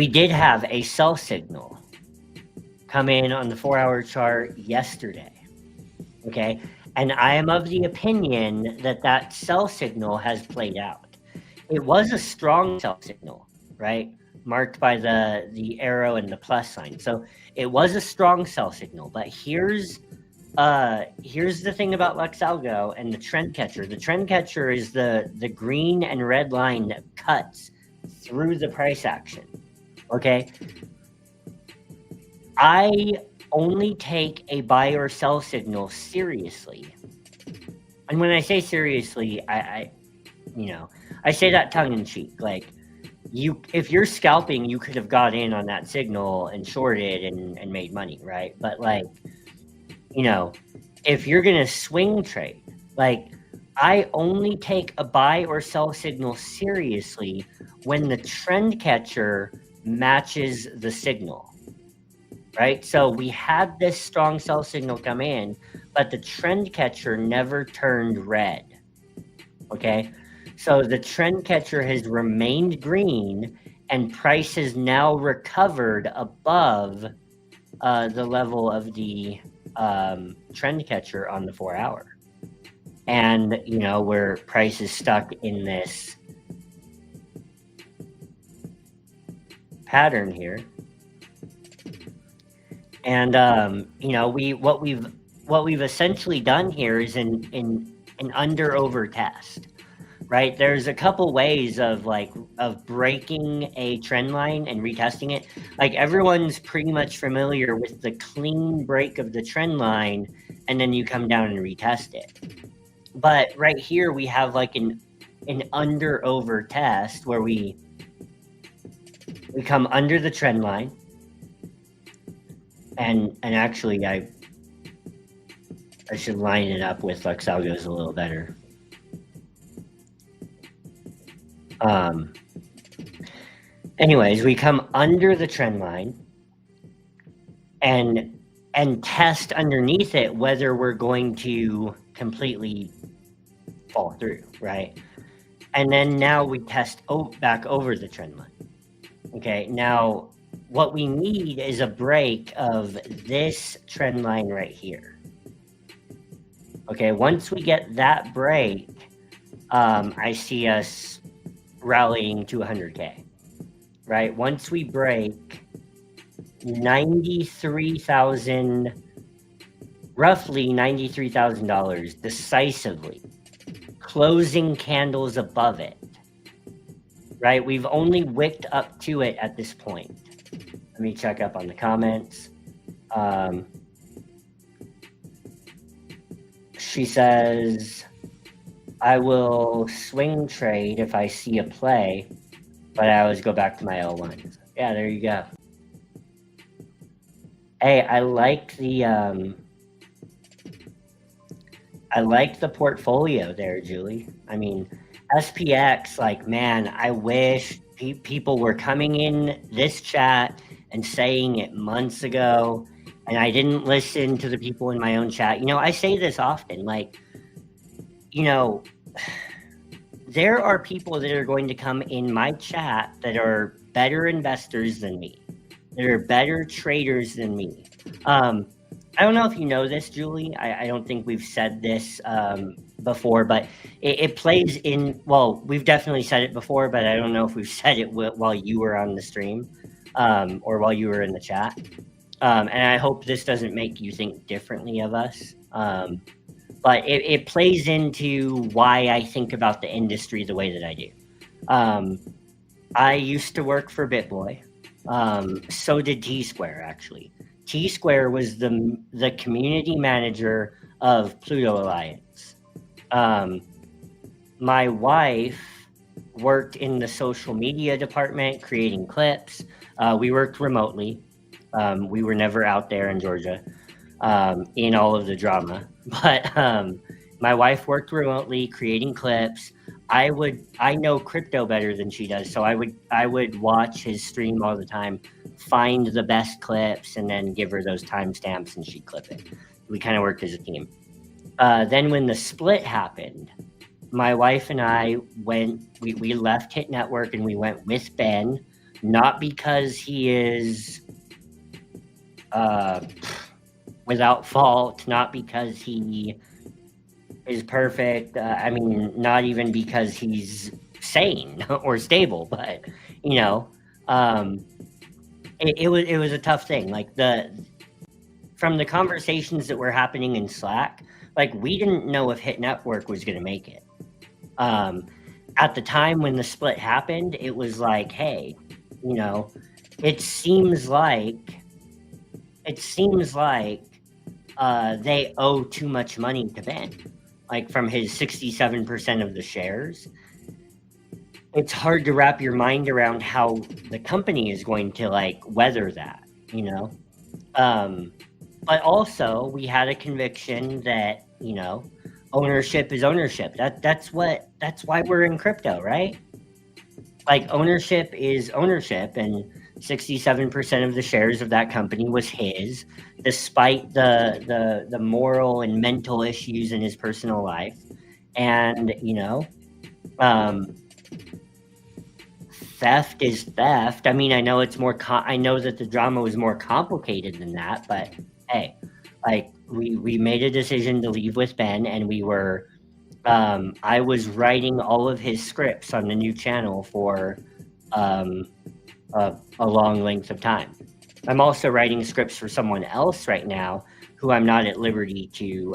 did have a sell signal come in on the 4-hour chart yesterday. Okay, and I am of the opinion that that sell signal has played out. It was a strong sell signal, right? Marked by the arrow and the plus sign. So it was a strong sell signal, but here's the thing about Luxalgo and the trend catcher. The trend catcher is the green and red line that cuts through the price action. Okay. I only take a buy or sell signal seriously. And when I say seriously, I say that tongue in cheek. Like, if you're scalping, you could have got in on that signal and shorted and made money, right? But if you're gonna swing trade, I only take a buy or sell signal seriously when the trend catcher matches the signal, right? So we had this strong sell signal come in, but the trend catcher never turned red. Okay, so the trend catcher has remained green, and price has now recovered above the level of the trend catcher on the 4-hour. And where price is stuck in this pattern here. And you know, what we've essentially done here is an under over test, right? There's a couple ways of breaking a trend line and retesting it. Like, everyone's pretty much familiar with the clean break of the trend line, and then you come down and retest it. But right here we have like an under over test where we come under the trend line, and actually I should line it up with Luxalgo's a little better. Anyways, we come under the trend line and test underneath it whether we're going to completely fall through, right? And then now we test back over the trend line. Okay, now what we need is a break of this trend line right here. Okay, once we get that break, I see us rallying to 100K, right? Once we break 93,000, roughly $93,000 decisively, closing candles above it, right? We've only wicked up to it at this point. Let me check up on the comments. She says, I will swing trade if I see a play, but I always go back to my L1s. Yeah, there you go. Hey, I like the portfolio there, Julie. I mean, SPX, like, man, I wish people were coming in this chat and saying it months ago, and I didn't listen to the people in my own chat. You know, I say this often, like, you know, there are people that are going to come in my chat that are better investors than me, that are better traders than me. I don't know if you know this, Julie. I don't think we've said this before, but it plays in, well, we've definitely said it before, but I don't know if we've said it while you were on the stream or while you were in the chat. And I hope this doesn't make you think differently of us. But it plays into why I think about the industry the way that I do. I used to work for BitBoy. So did T-Square, actually. T-Square was the community manager of Pluto Alliance. My wife worked in the social media department, creating clips. We worked remotely. We were never out there in Georgia in all of the drama. But my wife worked remotely, creating clips. I know crypto better than she does, so I would watch his stream all the time, find the best clips, and then give her those timestamps, and she'd clip it. We kind of worked as a team. Then when the split happened, my wife and I we left Hit Network and we went with Ben, not because he is without fault, not because he is perfect. I mean, not even because he's sane or stable, but you know, it was a tough thing. Like, from the conversations that were happening in Slack, like, we didn't know if Hit Network was going to make it. At the time when the split happened, it was like, hey, you know, it seems like they owe too much money to Ben. Like, from his 67% of the shares, it's hard to wrap your mind around how the company is going to, like, weather that, you know? But also, we had a conviction that, you know, ownership is ownership. That's why we're in crypto, right? Like, ownership is ownership, and 67% of the shares of that company was his, despite the moral and mental issues in his personal life. And, you know, theft is theft. I mean, I know it's more, I know that the drama was more complicated than that, but hey, like, we made a decision to leave with Ben, and we were, I was writing all of his scripts on the new channel for a long length of time. I'm also writing scripts for someone else right now who I'm not at liberty to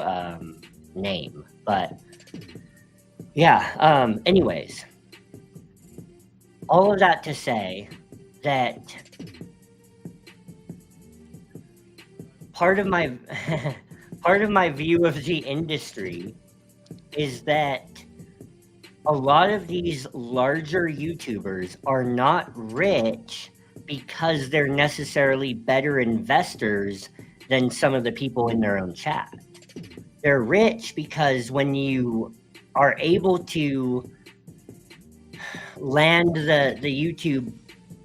name. But yeah, anyways, all of that to say that part of my view of the industry is that a lot of these larger YouTubers are not rich because they're necessarily better investors than some of the people in their own chat. They're rich because when you are able to land the YouTube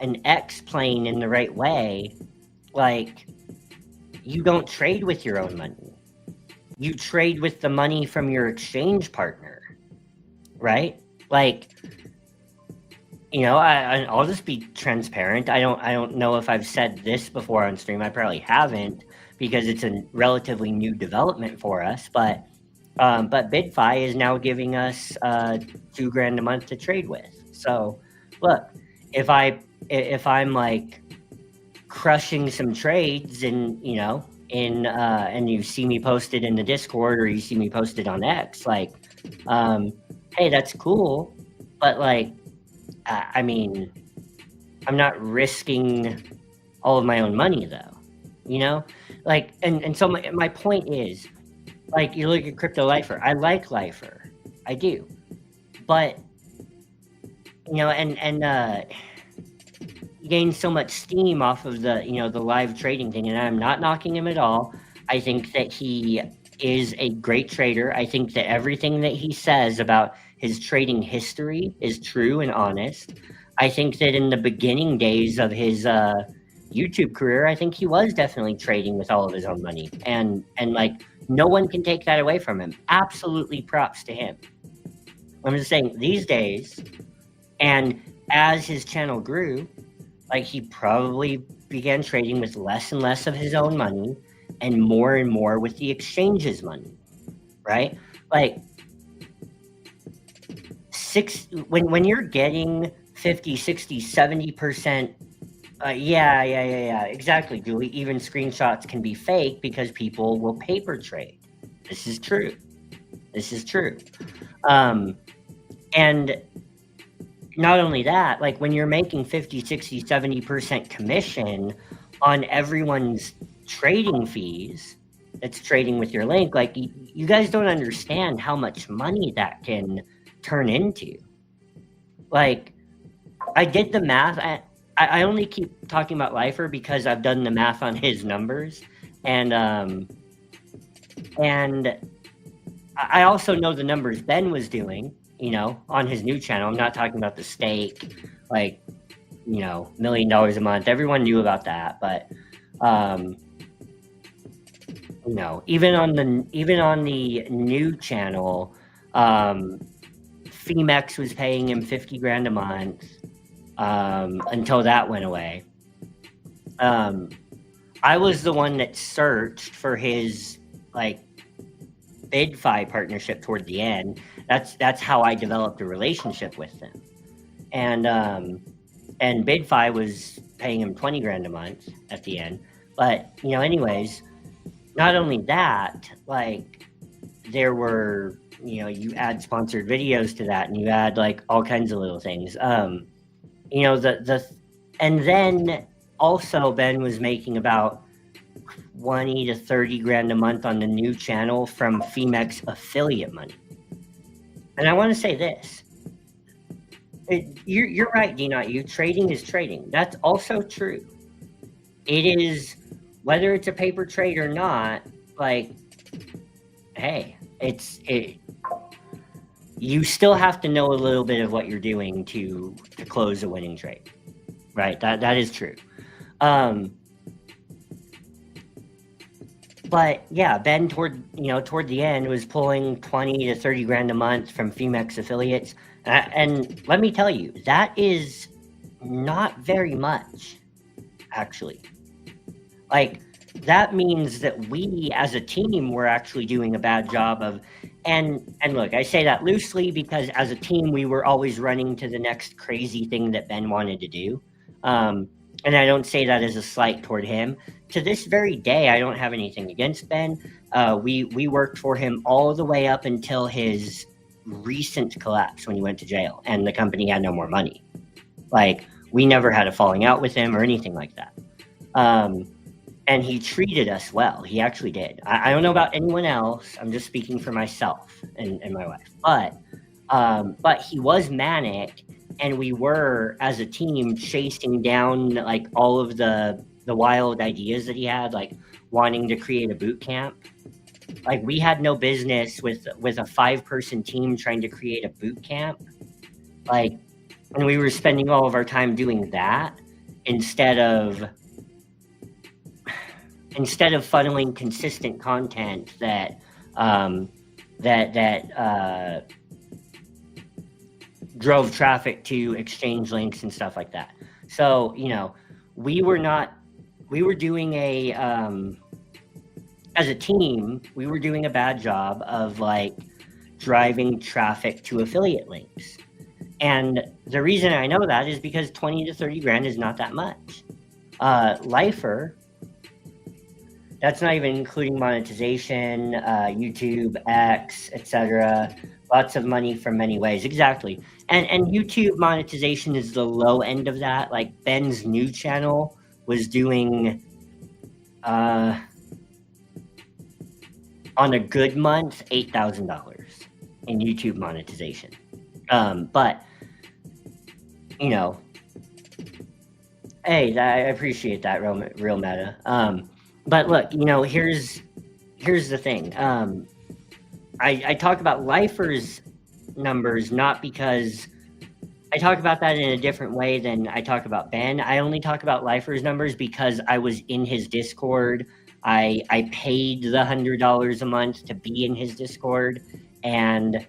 and X plane in the right way, like, you don't trade with your own money. You trade with the money from your exchange partner, right? Like, you know, I'll just be transparent. I don't know if I've said this before on stream. I probably haven't, because it's a relatively new development for us. But BidFi is now giving us $2,000 a month to trade with. So, look, if I'm like crushing some trades, and you know, and you see me posted in the Discord, or you see me posted on X, like, hey, that's cool, but like, I mean, I'm not risking all of my own money though, you know, like, and so my point is, like, you look at Crypto Lifer. I like Lifer, I do, but you know, and he gained so much steam off of the, you know, the live trading thing, and I'm not knocking him at all. I think that he is a great trader. I think that everything that he says about his trading history is true and honest. I think that in the beginning days of his YouTube career, I think he was definitely trading with all of his own money, and like, no one can take that away from him. Absolutely props to him. I'm just saying, these days, and as his channel grew, like, he probably began trading with less and less of his own money and more with the exchange's money, right? Like, when you're getting 50, 60, 70%, yeah, exactly, Julie. Even screenshots can be fake because people will paper trade. This is true. And not only that, like, when you're making 50, 60, 70% commission on everyone's trading fees that's trading with your link, like, you guys don't understand how much money that can turn into. Like, I did the math. I only keep talking about Lifer because I've done the math on his numbers, and I also know the numbers Ben was doing, you know, on his new channel. I'm not talking about the stake, like, you know, $1 million a month. Everyone knew about that, but you know, even on the new channel, Femex was paying him $50,000 a month until that went away. I was the one that searched for his, like, BidFi partnership toward the end. That's how I developed a relationship with them. And BidFi was paying him $20,000 a month at the end. But, you know, anyways, not only that, like, there were, you know, you add sponsored videos to that, and you add, like, all kinds of little things. You know, and then also Ben was making about 20 to 30 grand a month on the new channel from Femex affiliate money. And I want to say this. You're right, D-Not. Trading is trading. That's also true. It is, whether it's a paper trade or not, like, hey, you still have to know a little bit of what you're doing to close a winning trade, right? That is true. But yeah, Ben toward the end was pulling 20 to 30 grand a month from Femex affiliates, and let me tell you, that is not very much, actually. Like, that means that we as a team were actually doing a bad job of, and look, I say that loosely because as a team we were always running to the next crazy thing that Ben wanted to do. And I don't say that as a slight toward him. To this very day, I don't have anything against Ben. We worked for him all the way up until his recent collapse when he went to jail and the company had no more money. Like, we never had a falling out with him or anything like that. And he treated us well. He actually did. I don't know about anyone else. I'm just speaking for myself and my wife. But he was manic, and we were, as a team, chasing down like all of the wild ideas that he had, like wanting to create a boot camp. Like, we had no business with a 5-person team trying to create a boot camp. Like, and we were spending all of our time doing that instead of funneling consistent content that drove traffic to exchange links and stuff like that. So, we were doing as a team, we were doing a bad job of like driving traffic to affiliate links. And the reason I know that is because 20 to 30 grand is not that much. Lifer, that's not even including monetization, YouTube, X, etc. Lots of money from many ways. Exactly. And YouTube monetization is the low end of that. Like, Ben's new channel was doing, on a good month, $8,000 in YouTube monetization. But, hey, I appreciate that, real meta. But look, here's the thing. I talk about Lifer's numbers not because I talk about that in a different way than I talk about Ben. I only talk about Lifer's numbers because I was in his Discord. I paid the $100 a month to be in his Discord, and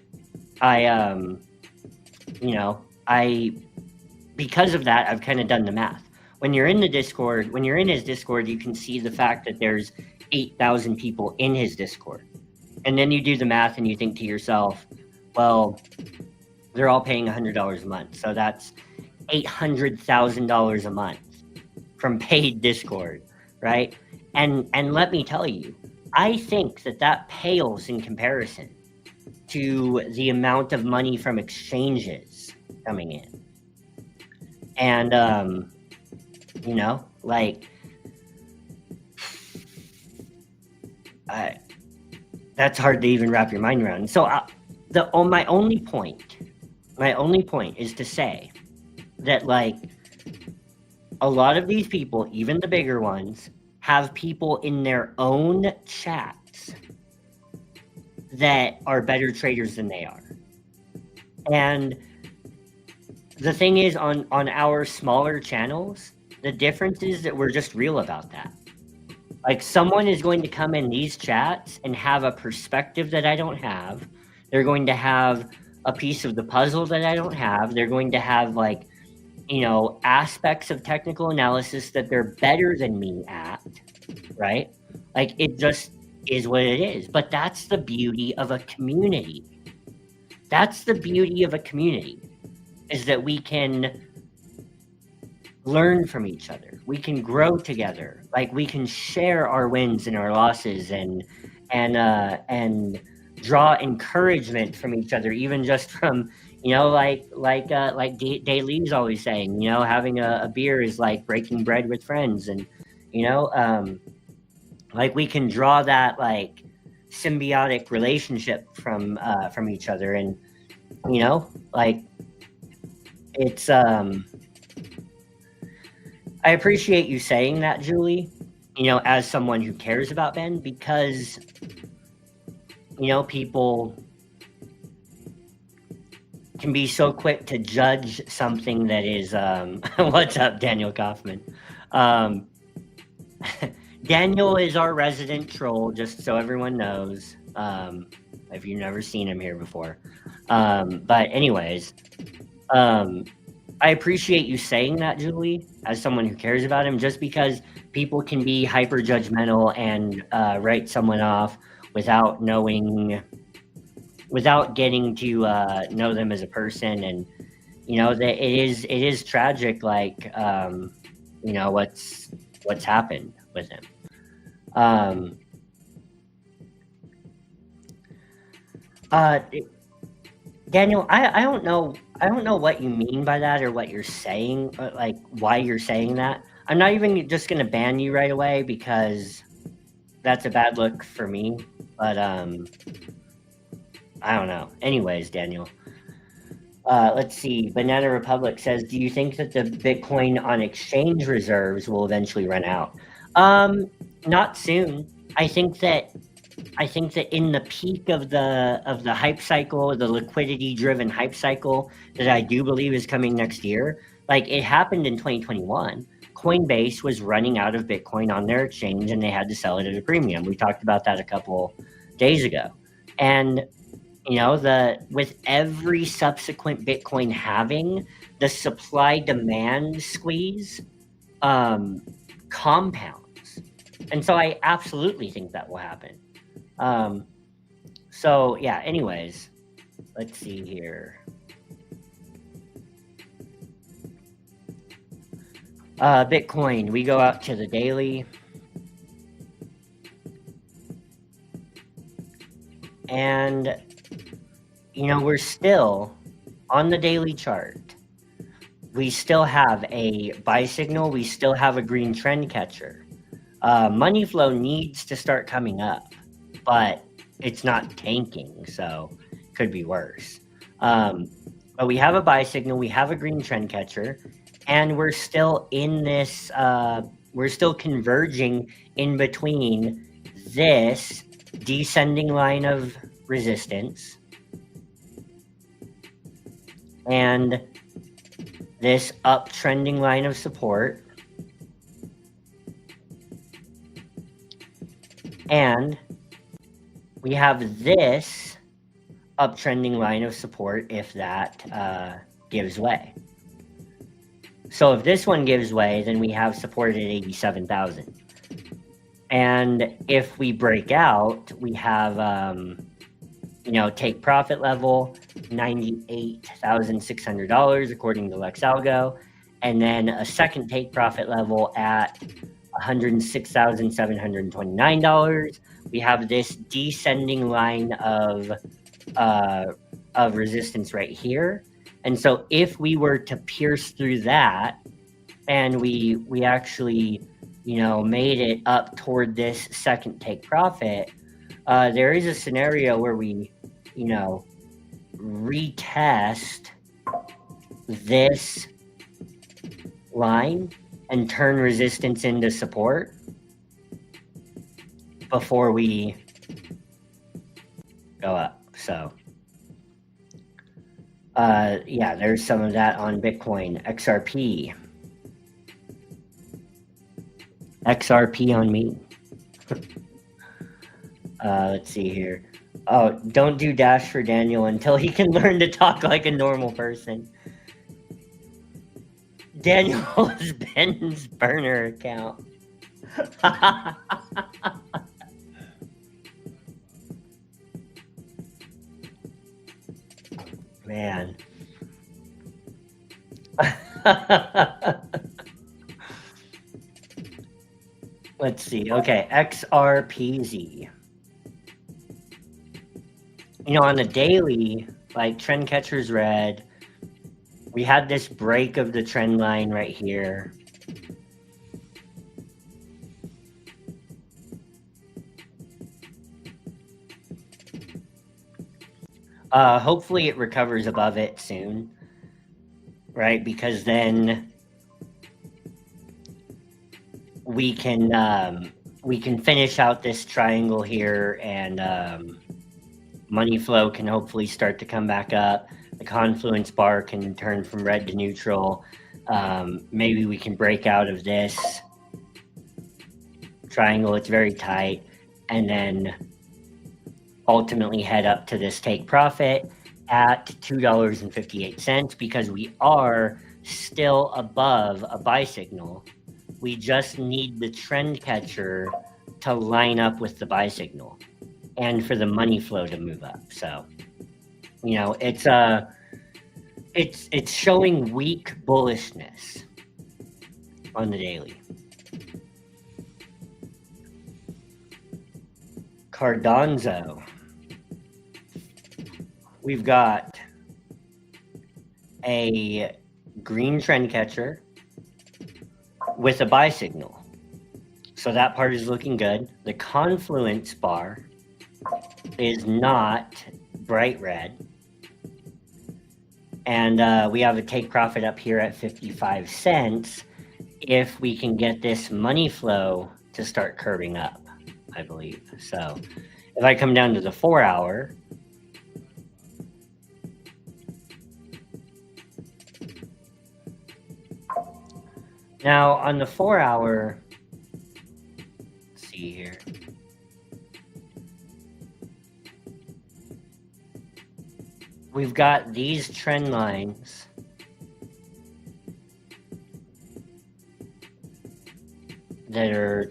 because of that, I've kind of done the math. When you're in his Discord, you can see the fact that there's 8,000 people in his Discord. And then you do the math and you think to yourself, well, they're all paying $100 a month. So that's $800,000 a month from paid Discord, right? And let me tell you, I think that pales in comparison to the amount of money from exchanges coming in. And, that's hard to even wrap your mind around. So my only point is to say that, like, a lot of these people, even the bigger ones, have people in their own chats that are better traders than they are. And the thing is, on our smaller channels, the difference is that we're just real about that. Like, someone is going to come in these chats and have a perspective that I don't have. They're going to have a piece of the puzzle that I don't have. They're going to have, like, aspects of technical analysis that they're better than me at, right? Like, it just is what it is. But that's the beauty of a community. That's the beauty of a community, is that we can learn from each other. We can grow together. Like, we can share our wins and our losses and draw encouragement from each other, even just from, like Daily's always saying, having a beer is like breaking bread with friends. And, like, we can draw that, like, symbiotic relationship from each other. And, like, it's, I appreciate you saying that, Julie, as someone who cares about Ben, because, people can be so quick to judge something that is, what's up, Daniel Kaufman? Daniel is our resident troll, just so everyone knows, if you've never seen him here before. But anyways, I appreciate you saying that, Julie, as someone who cares about him, just because people can be hyper judgmental and write someone off without getting to know them as a person. And, that it is tragic, like, what's happened with him. Daniel, I don't know what you mean by that or what you're saying, like why you're saying that. I'm not even just gonna ban you right away because that's a bad look for me. But I don't know. Anyways, Daniel, let's see. Banana Republic says, "Do you think that the Bitcoin on exchange reserves will eventually run out?" Not soon. I think that in the peak of the hype cycle, the liquidity driven hype cycle that I do believe is coming next year, like it happened in 2021. Coinbase was running out of Bitcoin on their exchange and they had to sell it at a premium. We talked about that a couple days ago. And with every subsequent Bitcoin halving, the supply demand squeeze compounds. And so I absolutely think that will happen. So yeah, anyways, let's see here. Bitcoin, we go out to the daily. And, we're still on the daily chart. We still have a buy signal. We still have a green trend catcher. Money flow needs to start coming up, but it's not tanking, so it could be worse. But we have a buy signal. We have a green trend catcher. And we're still in this, we're still converging in between this descending line of resistance and this uptrending line of support. And we have this uptrending line of support if that gives way. So if this one gives way, then we have support at 87,000. And if we break out, we have, take profit level, $98,600 according to LexAlgo, and then a second take profit level at $106,729. We have this descending line of resistance right here. And so if we were to pierce through that and we actually, made it up toward this second take profit, there is a scenario where we, retest this line and turn resistance into support before we go up. So yeah, there's some of that on Bitcoin. XRP on me. Let's see here. Oh, don't do Dash for Daniel until he can learn to talk like a normal person. Daniel is Ben's burner account. Man. Let's see. Okay, XRPZ. On the daily, like trend catcher's red, we had this break of the trend line right here. Hopefully it recovers above it soon, right? Because then we can finish out this triangle here, and money flow can hopefully start to come back up. The confluence bar can turn from red to neutral. Maybe we can break out of this triangle. It's very tight, and then ultimately head up to this take profit at $2.58 because we are still above a buy signal. We just need the trend catcher to line up with the buy signal and for the money flow to move up. So, it's it's showing weak bullishness on the daily. Cardano. We've got a green trend catcher with a buy signal. So that part is looking good. The confluence bar is not bright red. And we have a take profit up here at 55 cents if we can get this money flow to start curving up, I believe. So if I come down to the 4 hour, now on the 4 hour, let's see here. We've got these trend lines that are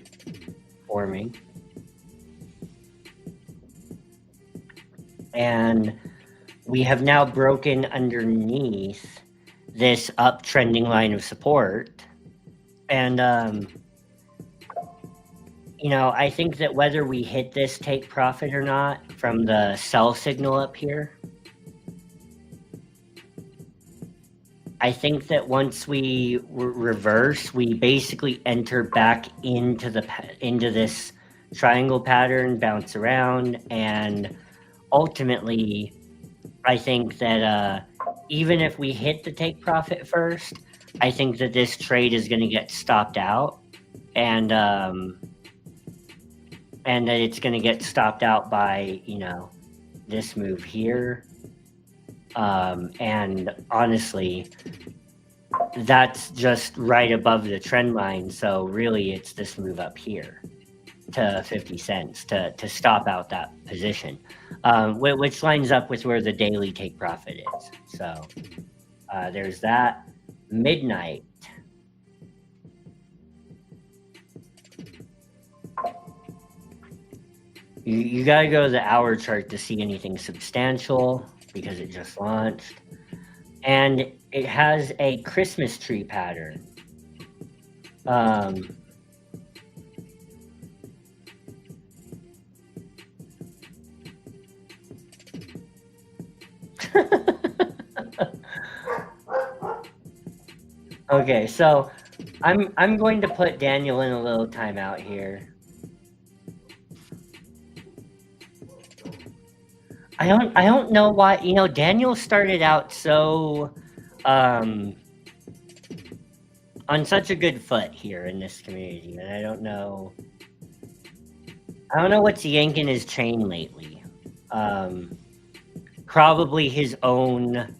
forming. And we have now broken underneath this uptrending line of support. And, you know, I think that whether we hit this take profit or not from the sell signal up here, I think that once we reverse, we basically enter back into this triangle pattern, bounce around, and ultimately, I think that even if we hit the take profit first, I think that this trade is going to get stopped out, and that it's going to get stopped out by, you know, this move here. And honestly, that's just right above the trend line. So really it's this move up here to 50 cents to stop out that position, which lines up with where the daily take profit is. So there's that. Midnight. You got to go to the hour chart to see anything substantial, because it just launched, and it has a Christmas tree pattern. Okay, so I'm going to put Daniel in a little timeout here. I don't know why, you know, Daniel started out so on such a good foot here in this community, and I don't know what's yanking his chain lately. Probably his own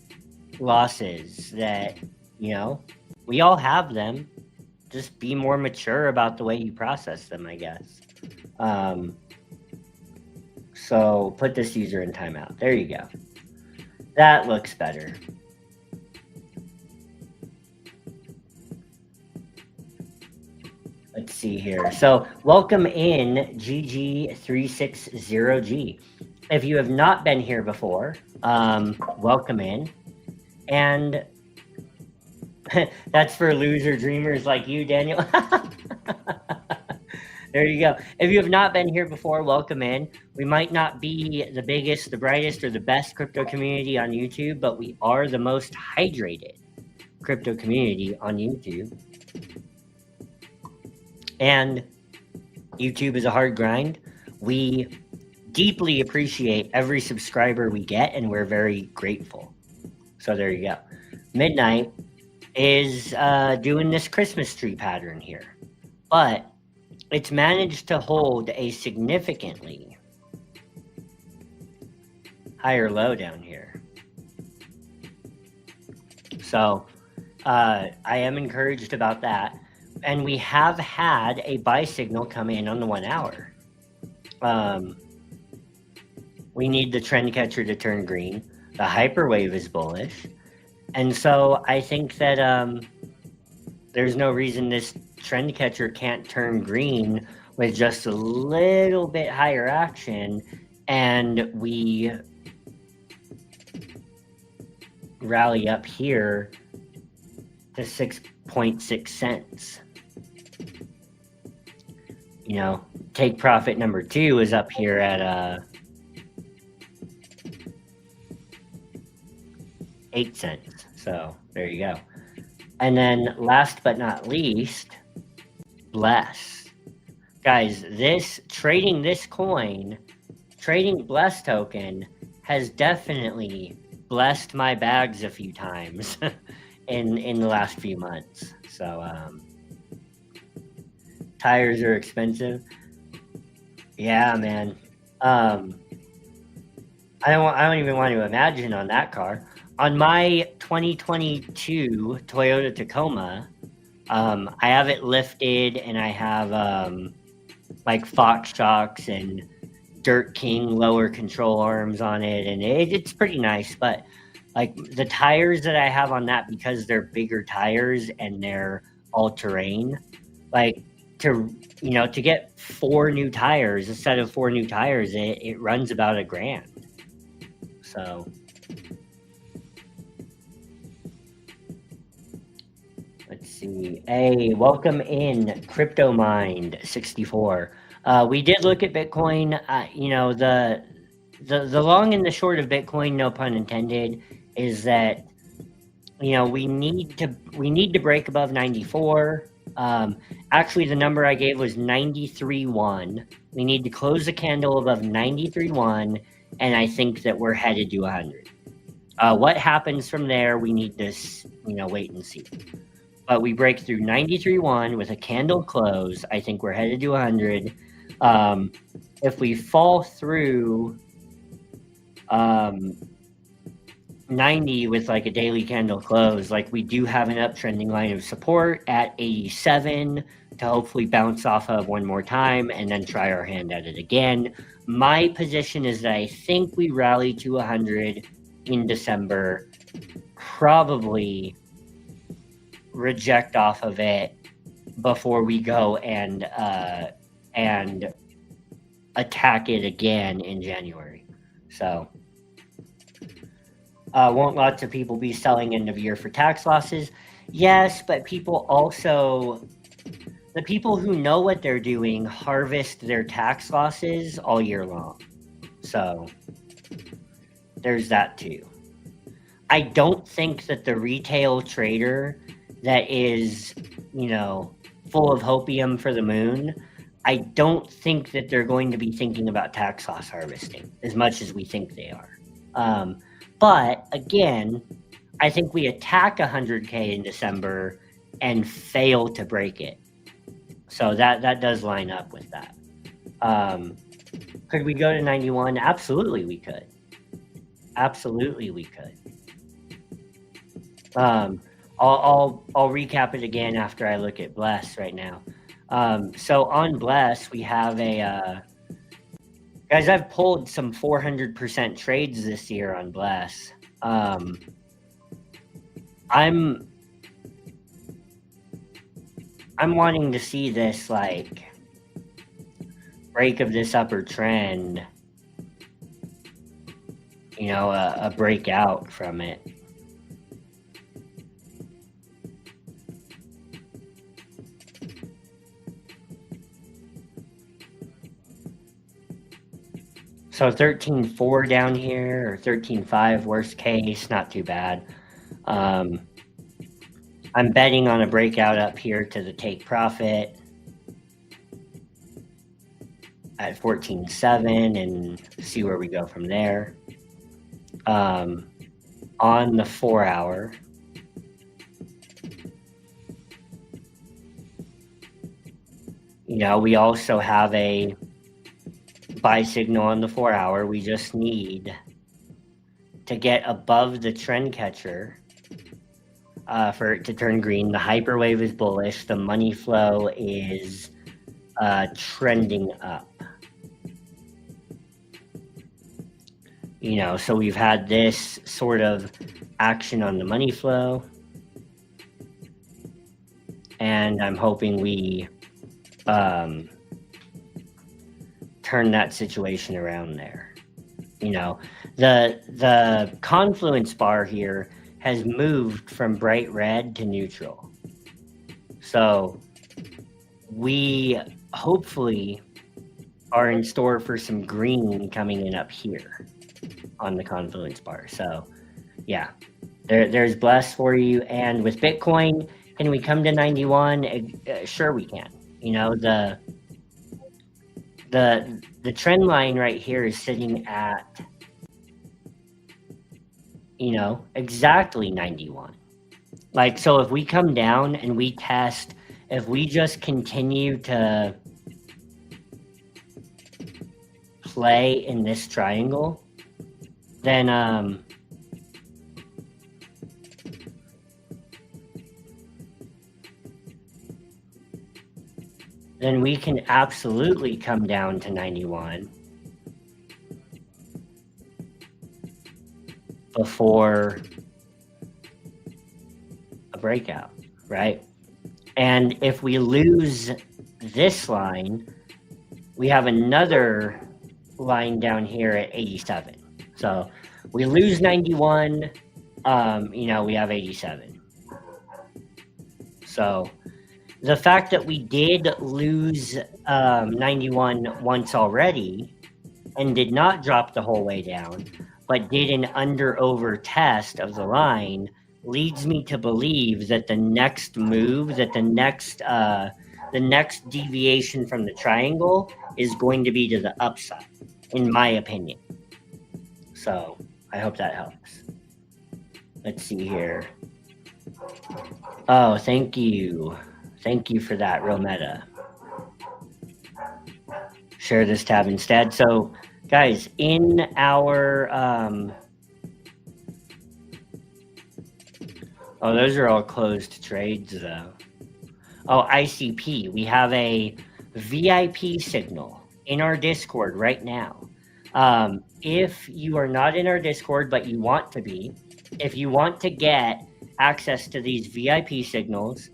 losses that, you know, we all have them. Just be more mature about the way you process them, I guess. So put this user in timeout. There you go. That looks better. Let's see here. So welcome in GG360G. If you have not been here before, welcome in. And that's for loser dreamers like you, Daniel. There you go. If you have not been here before, welcome in. We might not be the biggest, the brightest, or the best crypto community on YouTube, but we are the most hydrated crypto community on YouTube. And YouTube is a hard grind. We deeply appreciate every subscriber we get, and we're very grateful. So there you go. Midnight is doing this Christmas tree pattern here, but it's managed to hold a significantly higher low down here. So I am encouraged about that. And we have had a buy signal come in on the 1 hour. We need the trend catcher to turn green. The hyperwave is bullish. And so I think that there's no reason this trend catcher can't turn green with just a little bit higher action, and we rally up here to 6.6 cents. You know, take profit number 2 is up here at 8 cents. So there you go. And then last but not least, Bless. Guys, trading this coin, trading Bless token has definitely blessed my bags a few times in the last few months. So tires are expensive. Yeah, man. I don't even want to imagine on that car. On my 2022 Toyota Tacoma, I have it lifted, and I have like Fox shocks and Dirt King lower control arms on it, and it's pretty nice. But like the tires that I have on that, because they're bigger tires and they're all terrain, like to get 4 new tires instead of 4 new tires, it runs about $1,000. So let's see. Hey, welcome in, Crypto Mind 64. We did look at Bitcoin. You know, the long and the short of Bitcoin, no pun intended, is that, you know, we need to break above 94. Actually, the number I gave was 93.1. We need to close the candle above 93.1, and I think that we're headed to 100. What happens from there, we need to, wait and see. But we break through 93.1 with a candle close, I think we're headed to 100. If we fall through 90 with like a daily candle close, like we do have an uptrending line of support at 87 to hopefully bounce off of one more time and then try our hand at it again. My position is that I think we rally to 100 in December, probably reject off of it before we go and attack it again in January. So won't lots of people be selling end of year for tax losses? Yes, but the people who know what they're doing harvest their tax losses all year long. So there's that too. I don't think that the retail trader that is, full of hopium for the moon, I don't think that they're going to be thinking about tax loss harvesting as much as we think they are. But again, I think we attack 100K in December and fail to break it. So that does line up with that. Could we go to 91? Absolutely we could. Absolutely we could. I'll recap it again after I look at Bless right now. So on Bless, we have guys, I've pulled some 400% trades this year on Bless. I'm wanting to see this like break of this upper trend, a breakout from it. So 13.4 down here, or 13.5 worst case, not too bad. I'm betting on a breakout up here to the take profit at 14.7 and see where we go from there. On the 4 hour, we also have a buy signal on the 4 hour. We just need to get above the trend catcher for it to turn green. The hyperwave is bullish. The money flow is trending up. So we've had this sort of action on the money flow, and I'm hoping we turn that situation around there. The confluence bar here has moved from bright red to neutral. So we hopefully are in store for some green coming in up here on the confluence bar. So yeah, there's bless for you. And with Bitcoin, can we come to 91? Sure we can. You know, the trend line right here is sitting at, you know, exactly 91. Like, so if we come down and we test, if we just continue to play in this triangle, then we can absolutely come down to 91 before a breakout, right? And if we lose this line, we have another line down here at 87. So we lose 91, you know, we have 87. So the fact that we did lose 91 once already and did not drop the whole way down, but did an under-over test of the line, leads me to believe that the next move, that the next deviation from the triangle is going to be to the upside, in my opinion. So I hope that helps. Let's see here. Oh, thank you. Thank you for that, Real Meta. Share this tab instead. So, guys, in our... oh, those are all closed trades, though. Oh, ICP. We have a VIP signal in our Discord right now. If you are not in our Discord, but you want to be, if you want to get access to these VIP signals,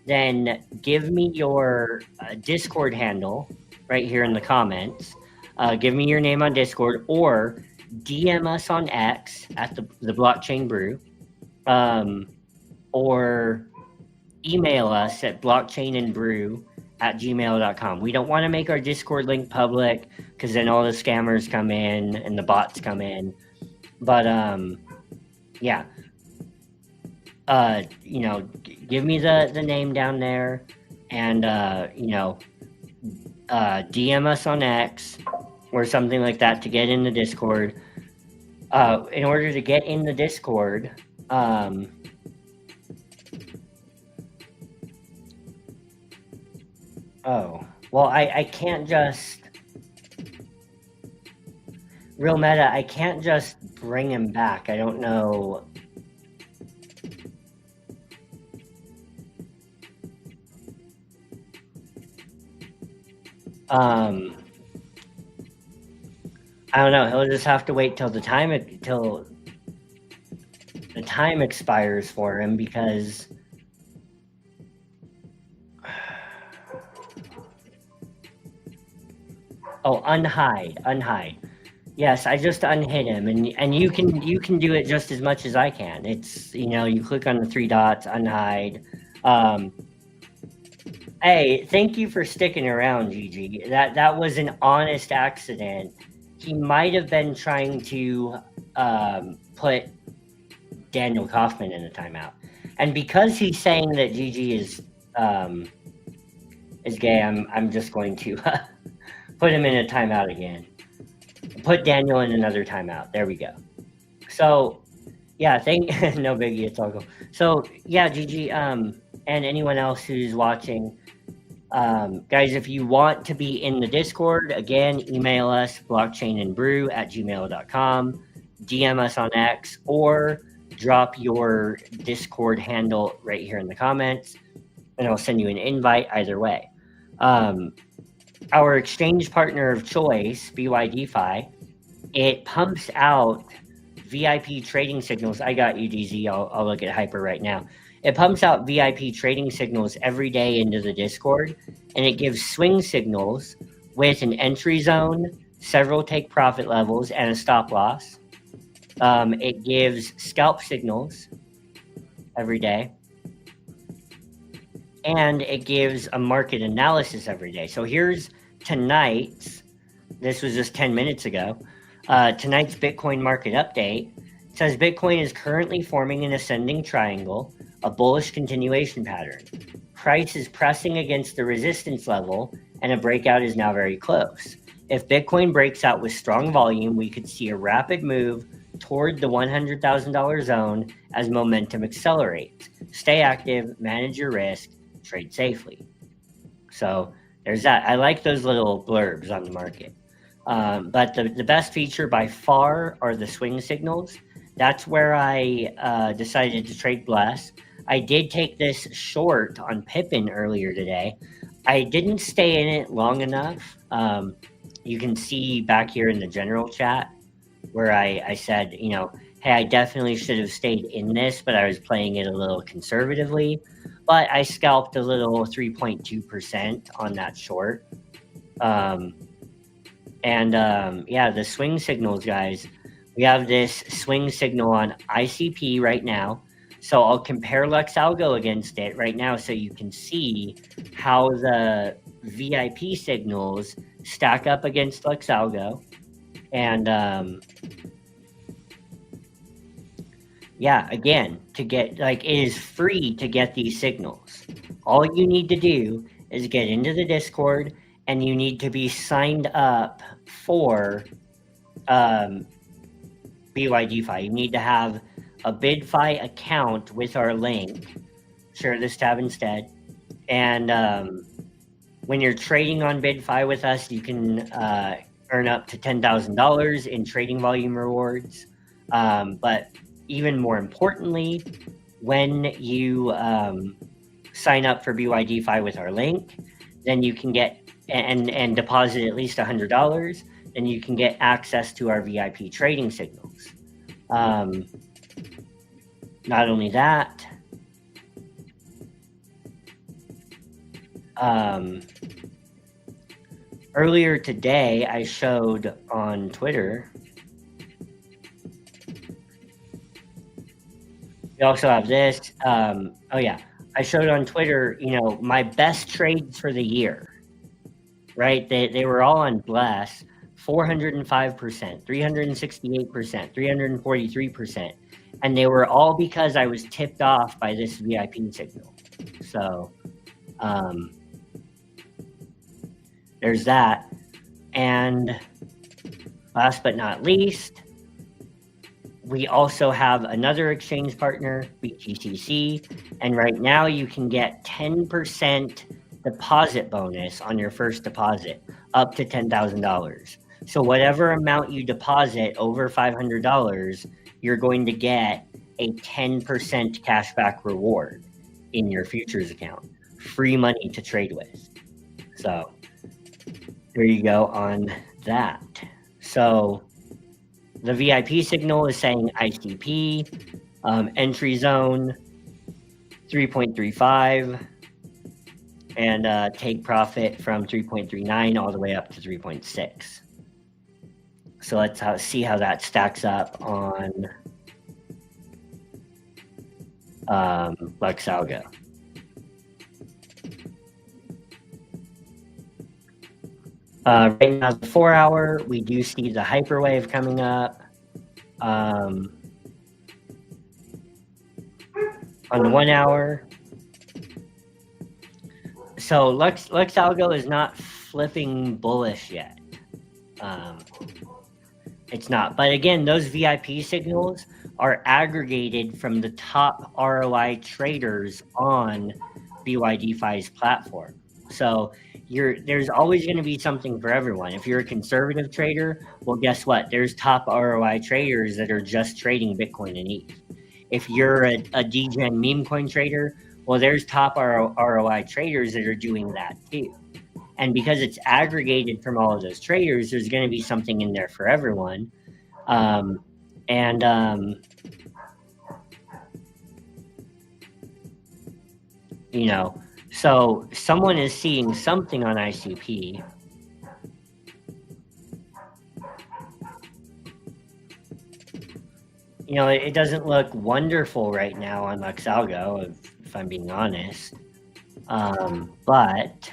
then give me your Discord handle right here in the comments. Give me your name on Discord, or DM us on X at the Blockchain Brew, or email us at blockchainandbrew@gmail.com. We don't want to make our Discord link public because then all the scammers come in and the bots come in. But yeah. You know, give me the name down there, and you know, DM us on X or something like that to get in the Discord. In order to get in the Discord, oh, well, I can't just... Real Meta, I can't just bring him back. I don't know... I don't know. He'll just have to wait till the time expires for him, because oh, unhide. Yes, I just unhid him, and you can do it just as much as I can. It's, you know, you click on the three dots, unhide. Hey, thank you for sticking around, Gigi. That was an honest accident. He might have been trying to put Daniel Kaufman in a timeout, and because he's saying that Gigi is gay, I'm just going to put him in a timeout again. Put Daniel in another timeout. There we go. So yeah, no biggie. It's all cool. So yeah, Gigi, and anyone else who's watching. Guys, if you want to be in the Discord, again, email us blockchainandbrew@gmail.com, DM us on X, or drop your Discord handle right here in the comments, and I'll send you an invite either way. Our exchange partner of choice, BYDeFi, it pumps out VIP trading signals. I got you, DZ. I'll look at Hyper right now. It pumps out VIP trading signals every day into the Discord, and it gives swing signals with an entry zone, several take profit levels, and a stop loss. It gives scalp signals every day. And it gives a market analysis every day. So here's tonight's, this was just 10 minutes ago, tonight's Bitcoin market update. It says Bitcoin is currently forming an ascending triangle, a bullish continuation pattern. Price is pressing against the resistance level, and a breakout is now very close. If Bitcoin breaks out with strong volume, we could see a rapid move toward the $100,000 zone as momentum accelerates. Stay active, manage your risk, trade safely. So there's that. I like those little blurbs on the market. But the best feature by far are the swing signals. That's where I decided to trade Bless. I did take this short on Pippin earlier today. I didn't stay in it long enough. You can see back here in the general chat where I said, you know, hey, I definitely should have stayed in this, but I was playing it a little conservatively. But I scalped a little 3.2% on that short. Yeah, the swing signals, guys. We have this swing signal on ICP right now. So I'll compare Lux Algo against it right now so you can see how the VIP signals stack up against Lux Algo. And yeah, again, to get, like, it is free to get these signals. All you need to do is get into the Discord, and you need to be signed up for BYDFi. You need to have a BidFi account with our link. Share this tab instead. And when you're trading on BidFi with us, you can earn up to $10,000 in trading volume rewards. But even more importantly, when you sign up for BYDFi with our link, then you can get and deposit at least $100, and you can get access to our VIP trading signals. Not only that, earlier today I showed on Twitter. We also have this. Oh yeah, I showed on Twitter, you know, my best trades for the year, right? They were all on Bless, 405%, 368%, 343%. And they were all because I was tipped off by this VIP signal. So there's that. And last but not least, we also have another exchange partner, BTCC. And right now you can get 10% deposit bonus on your first deposit, up to $10,000. So whatever amount you deposit over $500, you're going to get a 10% cashback reward in your futures account. Free money to trade with. So there you go on that. So the VIP signal is saying ICP, entry zone 3.35, and take profit from 3.39 all the way up to 3.6. So let's see how that stacks up on Lux Algo. Right now, the 4 hour, we do see the hyperwave coming up. On the 1 hour. So Lux Algo is not flipping bullish yet. It's not. But again, those VIP signals are aggregated from the top ROI traders on BYDFi's platform. So there's always going to be something for everyone. If you're a conservative trader, well, guess what? There's top ROI traders that are just trading Bitcoin and ETH. If you're a degen meme coin trader, well, there's top ROI traders that are doing that too. And because it's aggregated from all of those traders, there's going to be something in there for everyone. You know, so someone is seeing something on ICP. You you know, it doesn't look wonderful right now on Luxalgo, if I'm being honest. But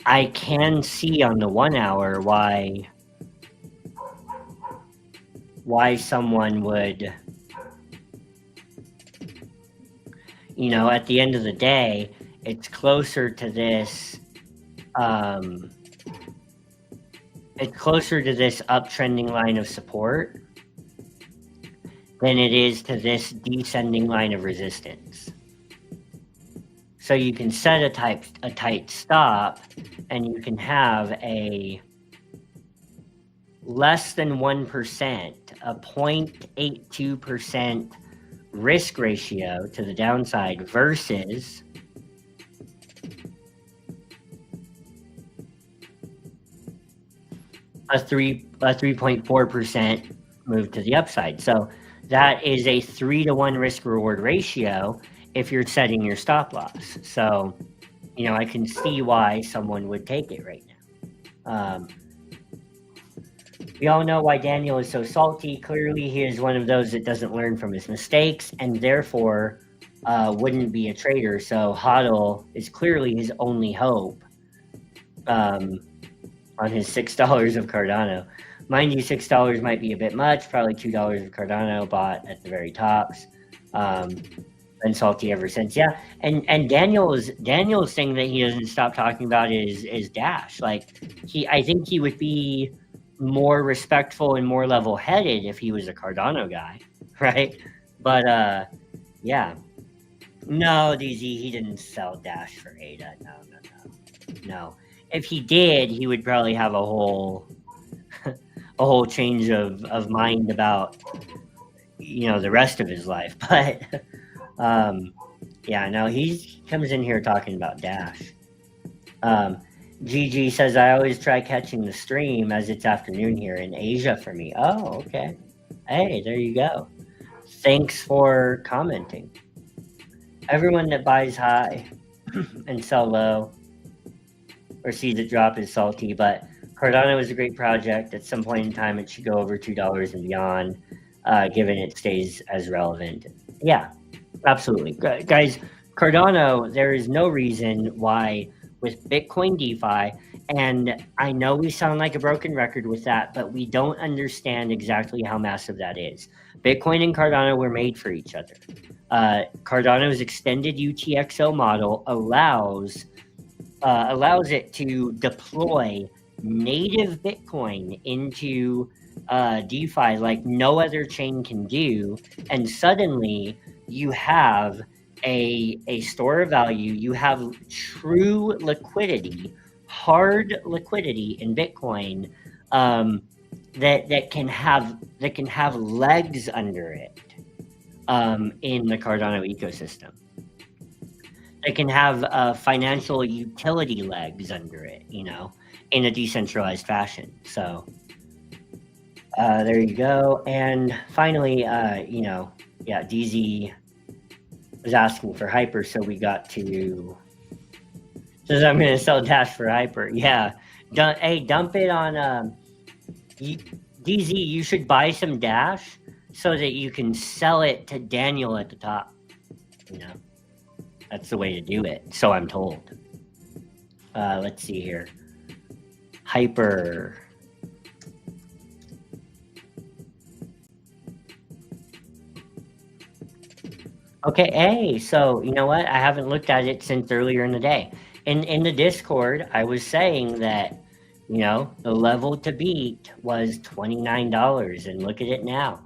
I can see on the 1 hour why someone would, you know, at the end of the day, it's closer to this uptrending line of support than it is to this descending line of resistance. So you can set a tight stop, and you can have a less than 1%, a 0.82% risk ratio to the downside versus a 3.4% move to the upside. So that is a 3-to-1 risk reward ratio if you're setting your stop loss. So, you know, I can see why someone would take it right now. We all know why Daniel is so salty. Clearly, he is one of those that doesn't learn from his mistakes and therefore wouldn't be a trader. So HODL is clearly his only hope on his $6 of Cardano. Mind you, $6 might be a bit much. Probably $2 of Cardano bought at the very tops. Been salty ever since. Yeah, and Daniel's thing that he doesn't stop talking about is Dash. Like I think he would be more respectful and more level-headed if he was a Cardano guy, right? But yeah, no, DZ, he didn't sell Dash for ADA. No. If he did, he would probably have a whole change of mind about, you know, the rest of his life. But yeah, no, he comes in here talking about Dash. GG says, I always try catching the stream as it's afternoon here in Asia for me. Oh, okay. Hey, there you go. Thanks for commenting. Everyone that buys high and sell low or sees it drop is salty, but Cardano is a great project. At some point in time, it should go over $2 and beyond, given it stays as relevant. Yeah, absolutely. Guys, Cardano, there is no reason why with Bitcoin DeFi, and I know we sound like a broken record with that, but we don't understand exactly how massive that is. Bitcoin and Cardano were made for each other. Cardano's extended UTXO model allows it to deploy native Bitcoin into DeFi like no other chain can do, and suddenly you have a store of value. You have true liquidity, hard liquidity in Bitcoin that can have legs under it in the Cardano ecosystem. They can have financial utility legs under it, you know, in a decentralized fashion. So there you go. And finally, you know, yeah, DZ was asking for Hyper, so we got to. Says I'm going to sell Dash for Hyper. Yeah, dump it on DZ. You should buy some Dash so that you can sell it to Daniel at the top. You know, that's the way to do it. So I'm told. Let's see here. Hyper. Okay, hey, so you know what? I haven't looked at it since earlier in the day. In the Discord, I was saying that, you know, the level to beat was $29, and look at it now.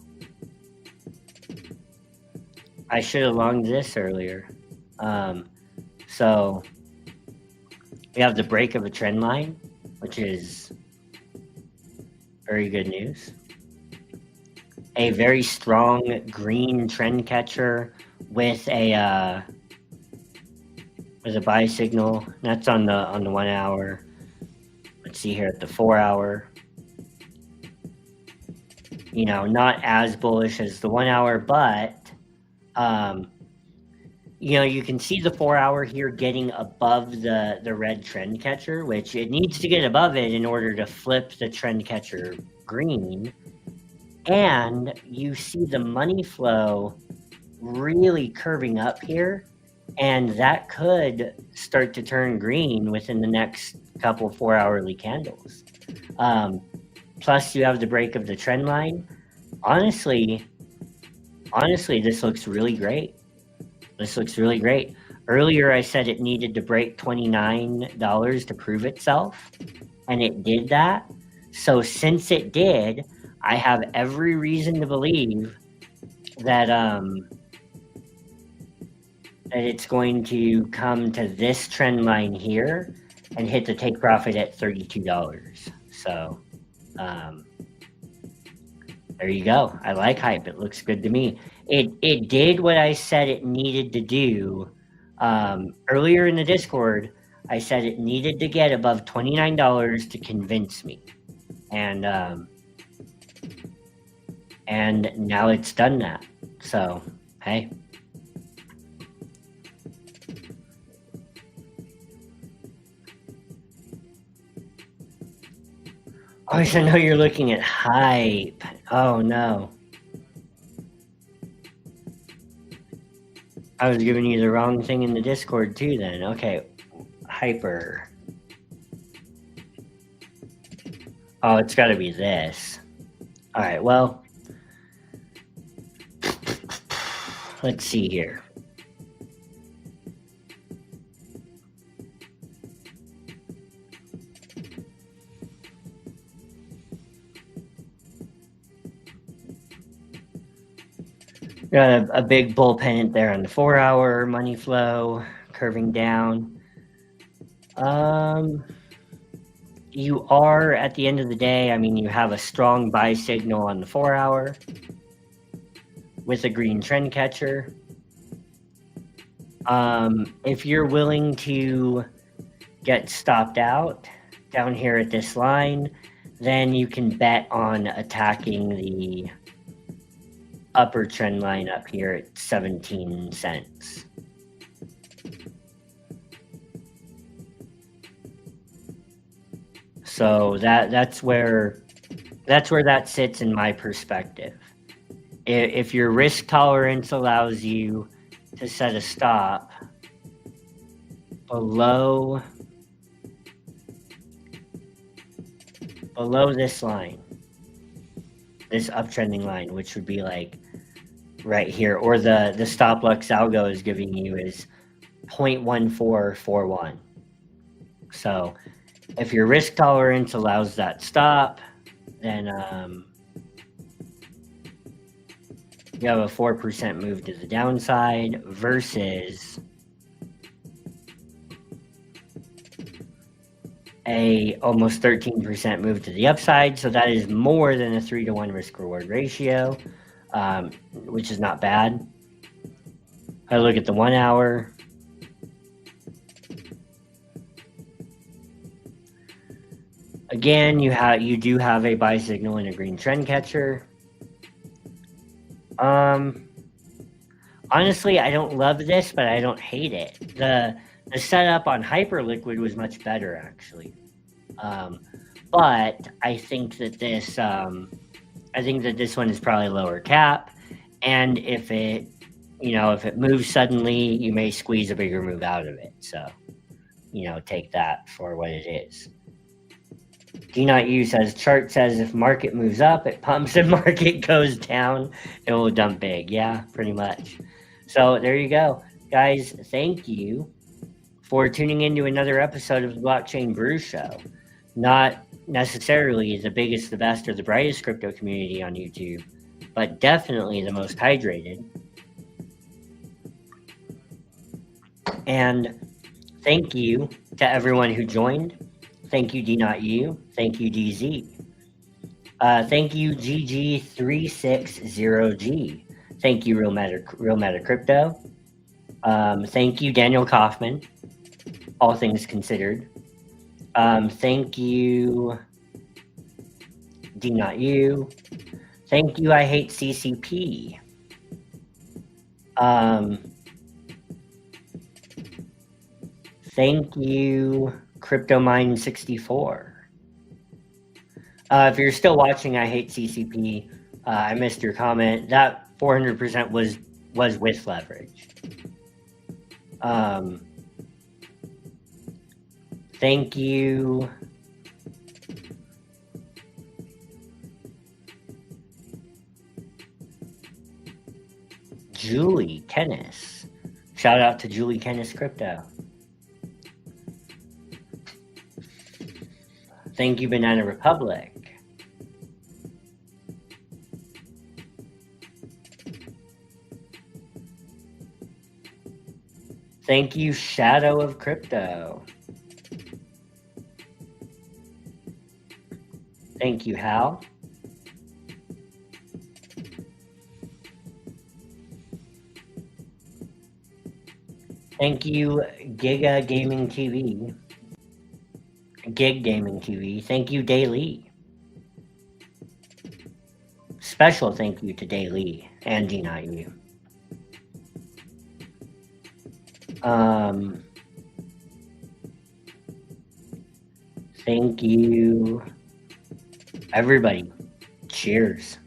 I should have longed this earlier. So we have the break of a trend line, which is very good news. A very strong green trend catcher with a buy signal. That's on the 1 hour. Let's see here at the 4 hour. You know, not as bullish as the 1 hour, but you know, you can see the 4 hour here getting above the red trend catcher, which it needs to get above it in order to flip the trend catcher green. And you see the money flow really curving up here, and that could start to turn green within the next couple 4-hourly candles. Plus, you have the break of the trend line. Honestly, this looks really great. This looks really great. Earlier, I said it needed to break $29 to prove itself, and it did that. So since it did, I have every reason to believe that that it's going to come to this trend line here and hit the take profit at $32. So there you go. I like hype. It looks good to me. It did what I said it needed to do. Earlier in the Discord, I said it needed to get above $29 to convince me. And now it's done that. So, hey. Oh, I know you're looking at hype. Oh, no. I was giving you the wrong thing in the Discord, too, then. Okay. Hyper. Oh, it's got to be this. All right, well. Let's see here. Got a big bull pennant there on the 4-hour money flow, curving down. You are, at the end of the day, I mean, you have a strong buy signal on the 4-hour with a green trend catcher. If you're willing to get stopped out down here at this line, then you can bet on attacking the upper trend line up here at 17 cents. So that's where that sits in my perspective. If your risk tolerance allows you to set a stop below this line, this uptrending line, which would be like right here, or the stop loss algo is giving you is 0.1441. So if your risk tolerance allows that stop, then you have a 4% move to the downside versus a almost 13% move to the upside. So that is more than a 3-to-1 risk reward ratio, which is not bad. I look at the 1 hour. Again, you do have a buy signal and a green trend catcher. Honestly, I don't love this, but I don't hate it. The setup on Hyperliquid was much better, actually. But I think that this one is probably lower cap, and if it moves suddenly, you may squeeze a bigger move out of it. So, take that for what it is. Do not use as chart says if market moves up, it pumps, and market goes down, it will dump big. Yeah, pretty much. So there you go, guys. Thank you for tuning into another episode of the Blockchain Brew Show. Not necessarily the biggest, the best, or the brightest crypto community on YouTube, but definitely the most hydrated. And thank you to everyone who joined. Thank you, D.U. Thank you, DZ. Thank you, GG360G. Thank you, Real Meta Crypto. Thank you, Daniel Kaufman. All things considered. Thank you, D.U. Thank you, I Hate CCP. Thank you, CryptoMine64. If you're still watching I Hate CCP, I missed your comment. That 400% was with leverage. Thank you. Julie Kennis. Shout out to Julie Kennis Crypto. Thank you, Banana Republic. Thank you, Shadow of Crypto. Thank you, Hal. Thank you, Giga Gaming TV. Gig Gaming TV. Thank you, Daily. Special thank you to Daily and D9U. Thank you, everybody. Cheers.